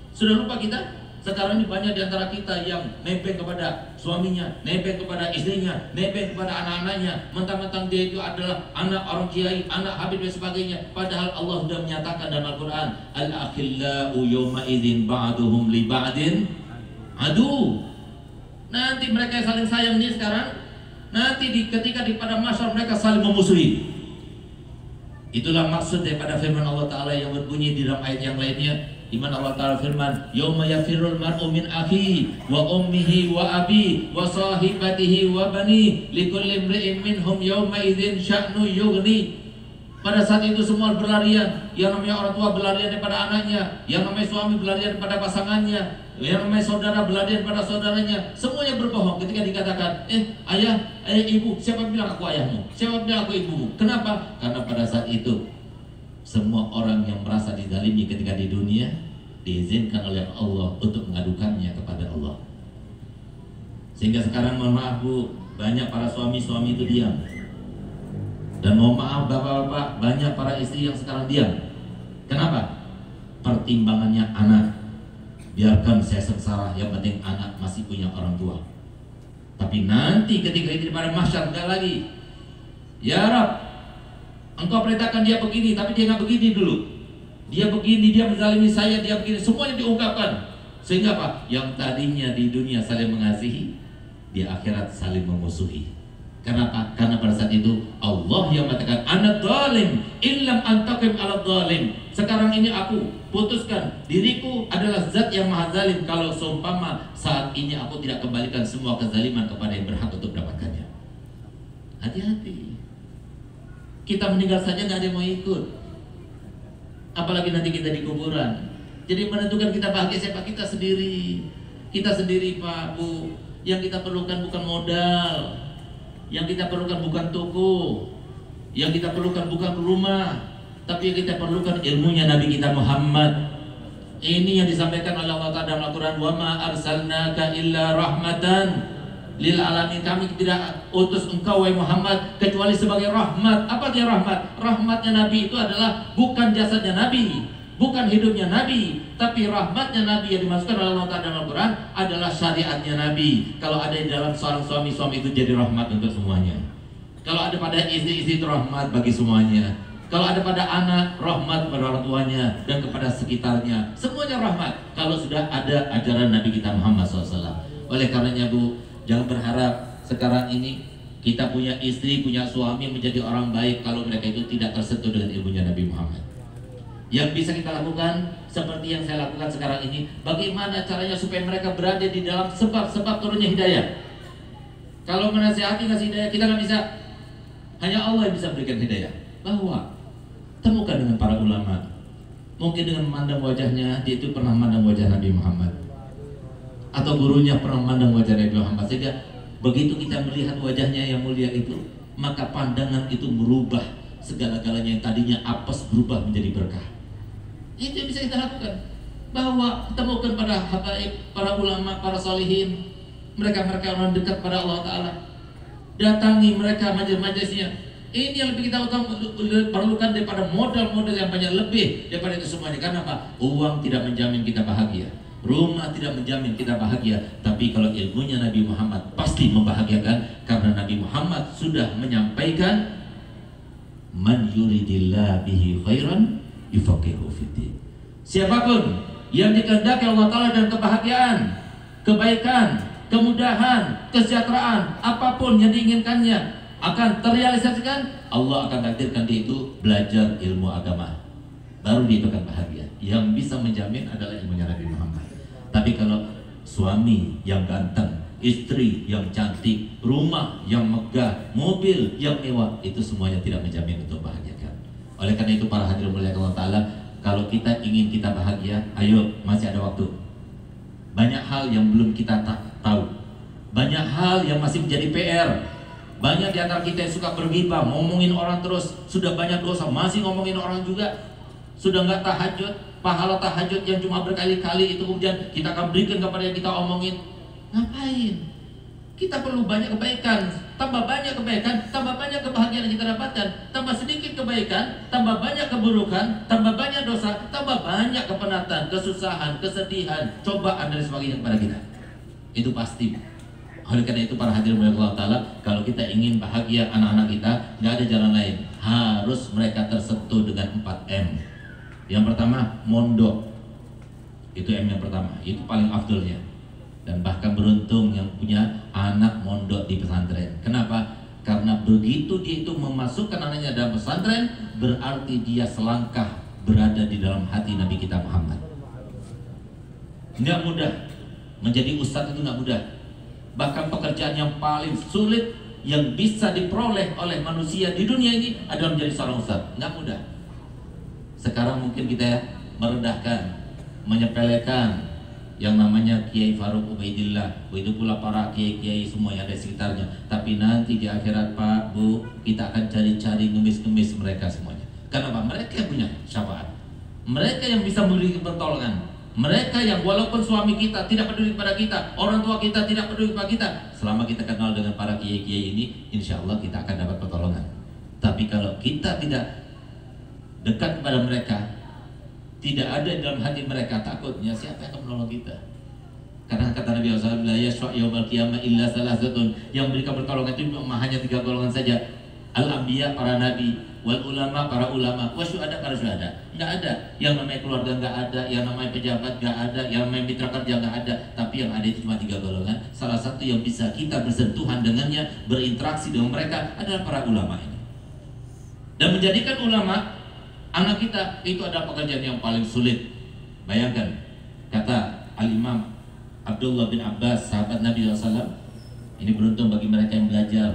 Sudah lupa kita? Sekarang ini banyak di antara kita yang nebeng kepada suaminya, nebeng kepada istrinya, nebeng kepada anak-anaknya, mentang-mentang dia itu adalah anak orang kiai, anak habib dan sebagainya. Padahal Allah sudah menyatakan dalam Al-Quran, al-akhillau yawma idzin ba'duhum li ba'din adu. Nanti mereka yang saling sayang ini sekarang, nanti ketika pada masyarakat mereka saling memusuhi. Itulah maksud daripada firman Allah Ta'ala yang berbunyi di dalam ayat yang lainnya, di mana Allah Ta'ala firman, yauma yafirul mar'u min akhihi wa ummihi wa abi wa sahibatihi wa bani likulli imri'in minhum yauma idzin sya'nu yughni. Pada saat itu semua berlarian, yang namanya orang tua berlarian daripada anaknya, yang namanya suami berlarian pada pasangannya, yang namanya saudara berlarian pada saudaranya. Semuanya berbohong ketika dikatakan, ayah, ibu, siapa bilang aku ayahmu? Siapa bilang aku ibumu? Kenapa? Karena pada saat itu semua orang yang merasa dizalimi ketika di dunia diizinkan oleh Allah untuk mengadukannya kepada Allah. Sehingga sekarang mohon maaf Bu, banyak para suami-suami itu diam. Dan mohon maaf bapak-bapak, banyak para istri yang sekarang diam. Kenapa? Pertimbangannya anak. Biarkan saya sengsara, yang penting anak masih punya orang tua. Tapi nanti ketika itu pada mahsyar enggak lagi. Ya Rab, Engkau perintahkan dia begini, tapi dia nggak begini dulu. Dia begini, dia menzalimi saya, dia begini, semuanya diungkapkan. Sehingga apa? Yang tadinya di dunia saling mengasihi, di akhirat saling memusuhi. Kenapa? Karena pada saat itu Allah yang mengatakan, ana dhalim illam antaqim ala dhalim. Sekarang ini aku putuskan, diriku adalah zat yang maha zalim. Kalau seumpama saat ini aku tidak kembalikan semua kezaliman kepada yang berhak untuk mendapatkannya. Hati-hati. Kita meninggal saja nggak ada yang mau ikut, apalagi nanti kita di kuburan. Jadi menentukan kita bahagia siapa? Kita sendiri. Kita sendiri Pak Bu. Yang kita perlukan bukan modal, yang kita perlukan bukan toko, yang kita perlukan bukan rumah, tapi yang kita perlukan ilmunya Nabi kita Muhammad. Ini yang disampaikan oleh Allah Ta'ala dalam Al-Quran, wa ma arsalnaka illa rahmatan lil alamin. Kami tidak utus engkau wahai Muhammad kecuali sebagai rahmat. Apa dia rahmat? Rahmatnya Nabi itu adalah bukan jasadnya Nabi, bukan hidupnya Nabi, tapi rahmatnya Nabi yang dimasukkan oleh Allah Ta'ala dalam Al-Quran adalah syariatnya Nabi. Kalau ada di dalam seorang suami itu jadi rahmat untuk semuanya. Kalau ada pada istri itu rahmat bagi semuanya. Kalau ada pada anak, rahmat kepada orang tuanya dan kepada sekitarnya. Semuanya rahmat kalau sudah ada ajaran Nabi kita Muhammad SAW. Oleh karenanya Bu, jangan berharap sekarang ini kita punya istri, punya suami menjadi orang baik kalau mereka itu tidak tersentuh dengan ilmunya Nabi Muhammad. Yang bisa kita lakukan seperti yang saya lakukan sekarang ini, bagaimana caranya supaya mereka berada di dalam sebab-sebab turunnya hidayah. Kalau menasihati ngasih hidayah kita nggak bisa, hanya Allah yang bisa berikan hidayah. Bahwa temukan dengan para ulama, mungkin dengan memandang wajahnya, dia itu pernah memandang wajah Nabi Muhammad. atau gurunya pernah memandang wajah Nabi Muhammad, sehingga begitu kita melihat wajahnya yang mulia itu, maka pandangan itu merubah segala-galanya yang tadinya apes berubah menjadi berkah. Itu yang bisa kita lakukan, bahwa temukan pada habaib, para ulama, para solihin, mereka-mereka orang dekat pada Allah Ta'ala, datangi mereka majelis-majelisnya. Ini yang lebih kita perlukan daripada modal-modal yang banyak, lebih daripada itu semuanya. Karena apa? Uang tidak menjamin kita bahagia, rumah tidak menjamin kita bahagia, tapi kalau ilmunya Nabi Muhammad pasti membahagiakan, karena Nabi Muhammad sudah menyampaikan, man yuridillah bihi khairan yufaqihu fiddin. Siapapun yang dikehendaki Allah Ta'ala dan kebahagiaan, kebaikan, kemudahan, kesejahteraan, apapun yang diinginkannya akan terrealisasikan, Allah akan takdirkan dia itu belajar ilmu agama, baru dia akan bahagia. Yang bisa menjamin adalah ilmunya Nabi Muhammad. Tapi kalau suami yang ganteng, istri yang cantik, rumah yang megah, mobil yang mewah, itu semuanya tidak menjamin untuk bahagiakan. Oleh karena itu para hadirin mulia Allah Ta'ala, kalau kita ingin kita bahagia, ayo, masih ada waktu. Banyak hal yang belum kita tahu, banyak hal yang masih menjadi PR. Banyak di antara kita yang suka bergibah, ngomongin orang terus, sudah banyak dosa, masih ngomongin orang juga. Sudah nggak tahajud, pahala tahajud yang cuma berkali-kali itu kemudian kita akan berikan kepada yang kita omongin. Ngapain? Kita perlu banyak kebaikan. Tambah banyak kebaikan, tambah banyak kebahagiaan yang kita dapatkan. Tambah sedikit kebaikan, tambah banyak keburukan, tambah banyak dosa, tambah banyak kepenatan, kesusahan, kesedihan, cobaan dan sebagainya kepada kita. Itu pasti. Oleh karena itu para hadirin Allah Ta'ala, kalau kita ingin bahagia anak-anak kita, nggak ada jalan lain, harus mereka tersentuh dengan 4M. Yang pertama, mondok. Itu M yang pertama, itu paling afdolnya. Dan bahkan beruntung yang punya anak mondok di pesantren. Kenapa? Karena begitu dia itu memasukkan anaknya dalam pesantren, berarti dia selangkah berada di dalam hati Nabi kita Muhammad. Nggak mudah, menjadi ustadz itu nggak mudah. Bahkan pekerjaan yang paling sulit yang bisa diperoleh oleh manusia di dunia ini adalah menjadi seorang ustaz. Nggak mudah. Sekarang mungkin kita merendahkan, menyepelekan yang namanya Kiai Faruq Ubaidillah, begitu pula para kiai-kiai semua yang ada di sekitarnya. Tapi nanti di akhirat Pak, Bu, kita akan cari-cari ngemis-ngemis mereka semuanya. Kenapa? Mereka yang punya syafaat, mereka yang bisa memberi pertolongan. Mereka yang walaupun suami kita tidak peduli kepada kita, orang tua kita tidak peduli kepada kita, selama kita kenal dengan para kiai-kiai ini, insya Allah kita akan dapat pertolongan. Tapi kalau kita tidak dekat kepada mereka, tidak ada dalam hati mereka, takutnya siapa yang akan menolong kita? Karena kata Nabi SAW, la yashfa' yawmal qiyamah illa salasatun, yang memberikan pertolongan itu hanya 3 golongan saja. Al-anbiya, para nabi, wal ulama, para ulama, wasyuhada, para syuhada. Nggak ada yang namanya keluarga, nggak ada yang namanya pejabat, nggak ada yang namanya mitra kerja, nggak ada. Tapi yang ada itu cuma 3 golongan. Salah satu yang bisa kita bersentuhan dengannya, berinteraksi dengan mereka adalah para ulama ini. Dan menjadikan ulama anak kita itu adalah pekerjaan yang paling sulit. Bayangkan, kata Al-Imam Abdullah bin Abbas, sahabat Nabi SAW, ini beruntung bagi mereka yang belajar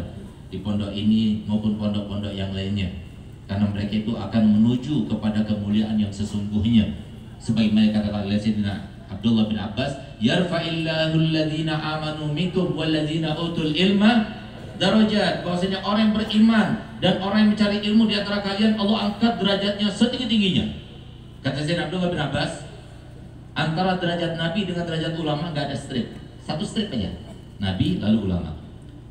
di pondok ini maupun pondok-pondok yang lainnya, karena mereka itu akan menuju kepada kemuliaan yang sesungguhnya. Sebagaimana kata Sayyidina Abdullah bin Abbas, yarfa'illahu alladhina amanu minkum walladhina utul ilma darajat, bahwasanya orang yang beriman dan orang yang mencari ilmu di antara kalian, Allah angkat derajatnya setinggi-tingginya. Kata Sayyidina Abdullah bin Abbas, antara derajat Nabi dengan derajat ulama nggak ada strip, satu strip aja, Nabi lalu ulama.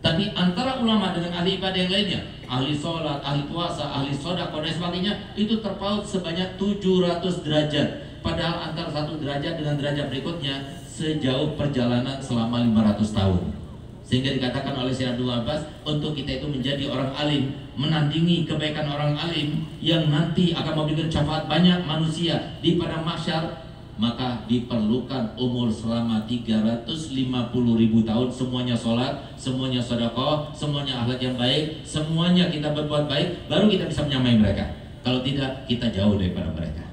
Tapi antara ulama dengan ahli ibadah yang lainnya, ahli sholat, ahli puasa, ahli sedekah dan sebagainya, itu terpaut sebanyak 700 derajat. Padahal antara satu derajat dengan derajat berikutnya sejauh perjalanan selama 500 tahun. Sehingga dikatakan oleh Syekh Abdul Abbas, untuk kita itu menjadi orang alim, menandingi kebaikan orang alim yang nanti akan memberikan syafaat banyak manusia di padang mahsyar, maka diperlukan umur selama 350.000 tahun. Semuanya sholat, semuanya sedekah, semuanya akhlak yang baik, semuanya kita berbuat baik, baru kita bisa menyamai mereka. Kalau tidak, kita jauh daripada mereka.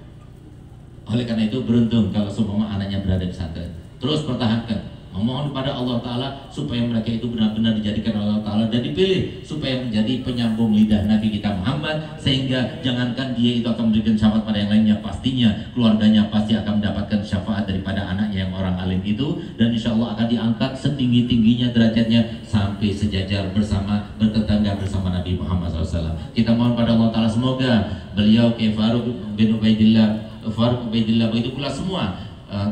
Oleh karena itu beruntung kalau semua anaknya berada di pesantren. Terus pertahankan, memohon kepada Allah Ta'ala supaya mereka itu benar-benar dijadikan Allah Ta'ala dan dipilih supaya menjadi penyambung lidah Nabi kita Muhammad, sehingga jangankan dia itu akan memberikan syafaat pada yang lainnya, pastinya keluarganya pasti akan mendapatkan syafaat daripada anaknya yang orang alim alim itu, dan insya Allah akan diangkat setinggi-tingginya derajatnya sampai sejajar bersama, bertetangga bersama Nabi Muhammad SAW. Kita mohon pada Allah Ta'ala semoga beliau Kiai Faruq bin Ubaidillah, begitu pula semua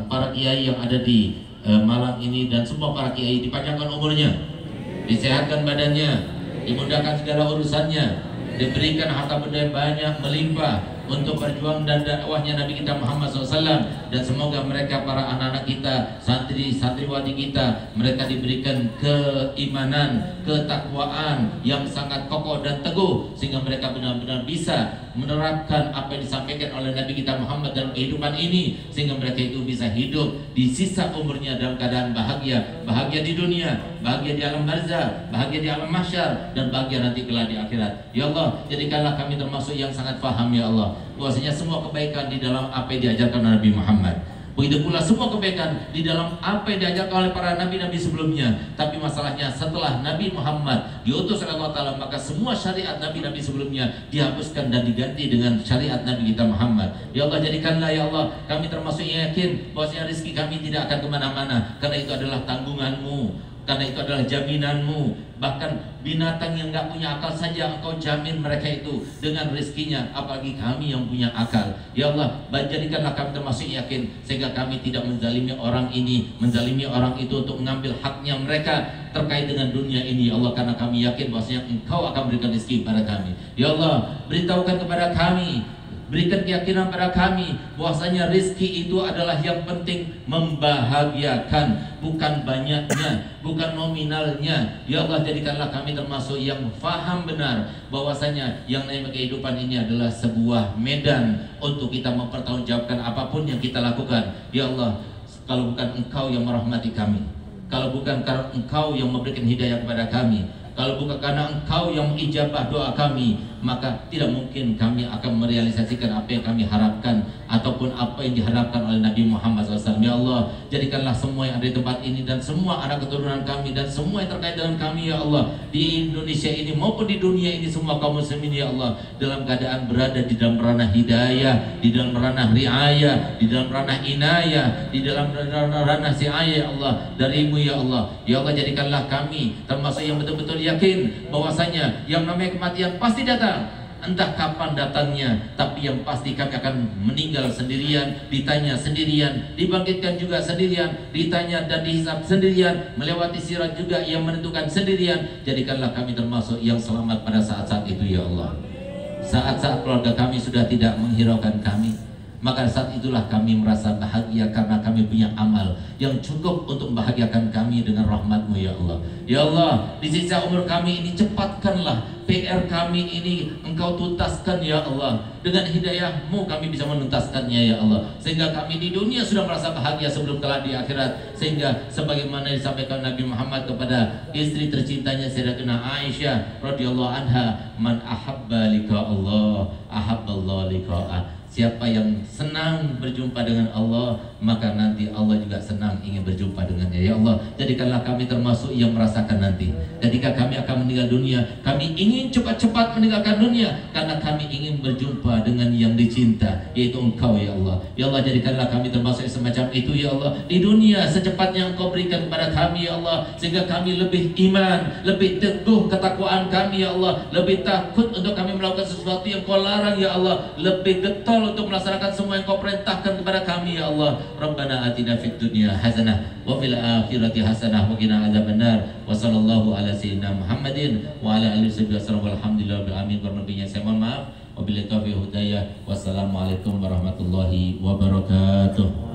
para kiai yang ada di Malang ini, dan semua para kiai dipanjangkan umurnya, disehatkan badannya, dimudahkan segala urusannya, diberikan harta benda yang banyak melimpah untuk berjuang dan dakwahnya Nabi kita Muhammad SAW. Dan semoga mereka, para anak-anak kita, santriwati kita, mereka diberikan keimanan, ketakwaan yang sangat kokoh dan teguh, sehingga mereka benar-benar bisa menerapkan apa yang disampaikan oleh Nabi kita Muhammad dalam kehidupan ini, sehingga mereka itu bisa hidup di sisa umurnya dalam keadaan bahagia, bahagia di dunia, bahagia di alam barzah, bahagia di alam mahsyar, dan bahagia nanti kelak di akhirat. Ya Allah, jadikanlah kami termasuk yang sangat faham ya Allah, bahwasanya semua kebaikan di dalam apa yang diajarkan Nabi Muhammad. Begitu pula semua kebaikan di dalam apa yang diajarkan oleh para nabi-nabi sebelumnya. Tapi masalahnya setelah Nabi Muhammad diutus oleh Allah Ta'ala, maka semua syariat nabi-nabi sebelumnya dihapuskan dan diganti dengan syariat Nabi kita Muhammad. Ya Allah, jadikanlah ya Allah kami termasuk yang yakin bahwasanya rezeki kami tidak akan kemana-mana, karena itu adalah tanggunganmu, karena itu adalah jaminanmu. Bahkan binatang yang gak punya akal saja engkau jamin mereka itu dengan rezekinya, apalagi kami yang punya akal. Ya Allah, jadikanlah kami termasuk yakin, sehingga kami tidak menzalimi orang ini, menzalimi orang itu untuk mengambil haknya mereka terkait dengan dunia ini ya Allah, karena kami yakin bahwasanya engkau akan berikan rezeki kepada kami. Ya Allah, beritahukan kepada kami, berikan keyakinan pada kami bahwasanya rezeki itu adalah yang penting, membahagiakan, bukan banyaknya, bukan nominalnya. Ya Allah, jadikanlah kami termasuk yang faham benar bahwasanya yang namanya kehidupan ini adalah sebuah medan untuk kita mempertanggungjawabkan apapun yang kita lakukan. Ya Allah, kalau bukan engkau yang merahmati kami, kalau bukan karena engkau yang memberikan hidayah kepada kami, kalau bukan karena engkau yang mengijabah doa kami, maka tidak mungkin kami akan merealisasikan apa yang kami harapkan ataupun apa yang diharapkan oleh Nabi Muhammad SAW. Ya Allah, jadikanlah semua yang ada di tempat ini dan semua anak keturunan kami dan semua yang terkait dengan kami ya Allah, di Indonesia ini maupun di dunia ini, semua kaum muslimin ya Allah, dalam keadaan berada di dalam ranah hidayah, di dalam ranah riayah, di dalam ranah inayah, di dalam ranah siayah ya Allah darimu ya Allah. Ya Allah, jadikanlah kami termasuk yang betul-betul yakin bahwasanya yang namanya kematian pasti datang, entah kapan datangnya, tapi yang pasti kami akan meninggal sendirian, ditanya sendirian, dibangkitkan juga sendirian, ditanya dan dihisab sendirian, melewati sirat juga yang menentukan sendirian. Jadikanlah kami termasuk yang selamat pada saat-saat itu ya Allah. Saat-saat keluarga kami sudah tidak menghiraukan kami, maka saat itulah kami merasa bahagia karena kami punya amal yang cukup untuk membahagiakan kami dengan rahmat-Mu ya Allah. Ya Allah, di sisa umur kami ini cepatkanlah PR kami ini engkau tuntaskan ya Allah. Dengan hidayah-Mu kami bisa menuntaskannya ya Allah, sehingga kami di dunia sudah merasa bahagia sebelum kelak di akhirat. Sehingga sebagaimana disampaikan Nabi Muhammad kepada istri tercintanya Sayyidatina Aisyah radhiyallahu anha, man ahabba liqa Allah ahabballahu liqa'ah. Siapa yang senang berjumpa dengan Allah, maka nanti Allah juga senang ingin berjumpa dengannya. Ya Allah, jadikanlah kami termasuk yang merasakan nanti ketika kami akan meninggal dunia, kami ingin cepat-cepat meninggalkan dunia karena kami ingin berjumpa dengan yang dicinta, yaitu Engkau ya Allah. Ya Allah, jadikanlah kami termasuk semacam itu ya Allah. Di dunia secepatnya Engkau berikan kepada kami ya Allah, sehingga kami lebih iman, lebih teguh ketakwaan kami ya Allah, lebih takut untuk kami melakukan sesuatu yang Kau larang ya Allah, lebih getol untuk melaksanakan semua yang Kau perintahkan kepada kami ya Allah. Rabbana atina fid dunya hasanah wa fil akhirati hasanah wa qina adzabannar. Wa sallallahu ala sayyidina Muhammadin wa ala alihi wasallam. Walhamdulillahil alamin. Kurang saya mohon maaf. Wabillahi taufiq hidayah. Wassalamualaikum warahmatullahi wabarakatuh.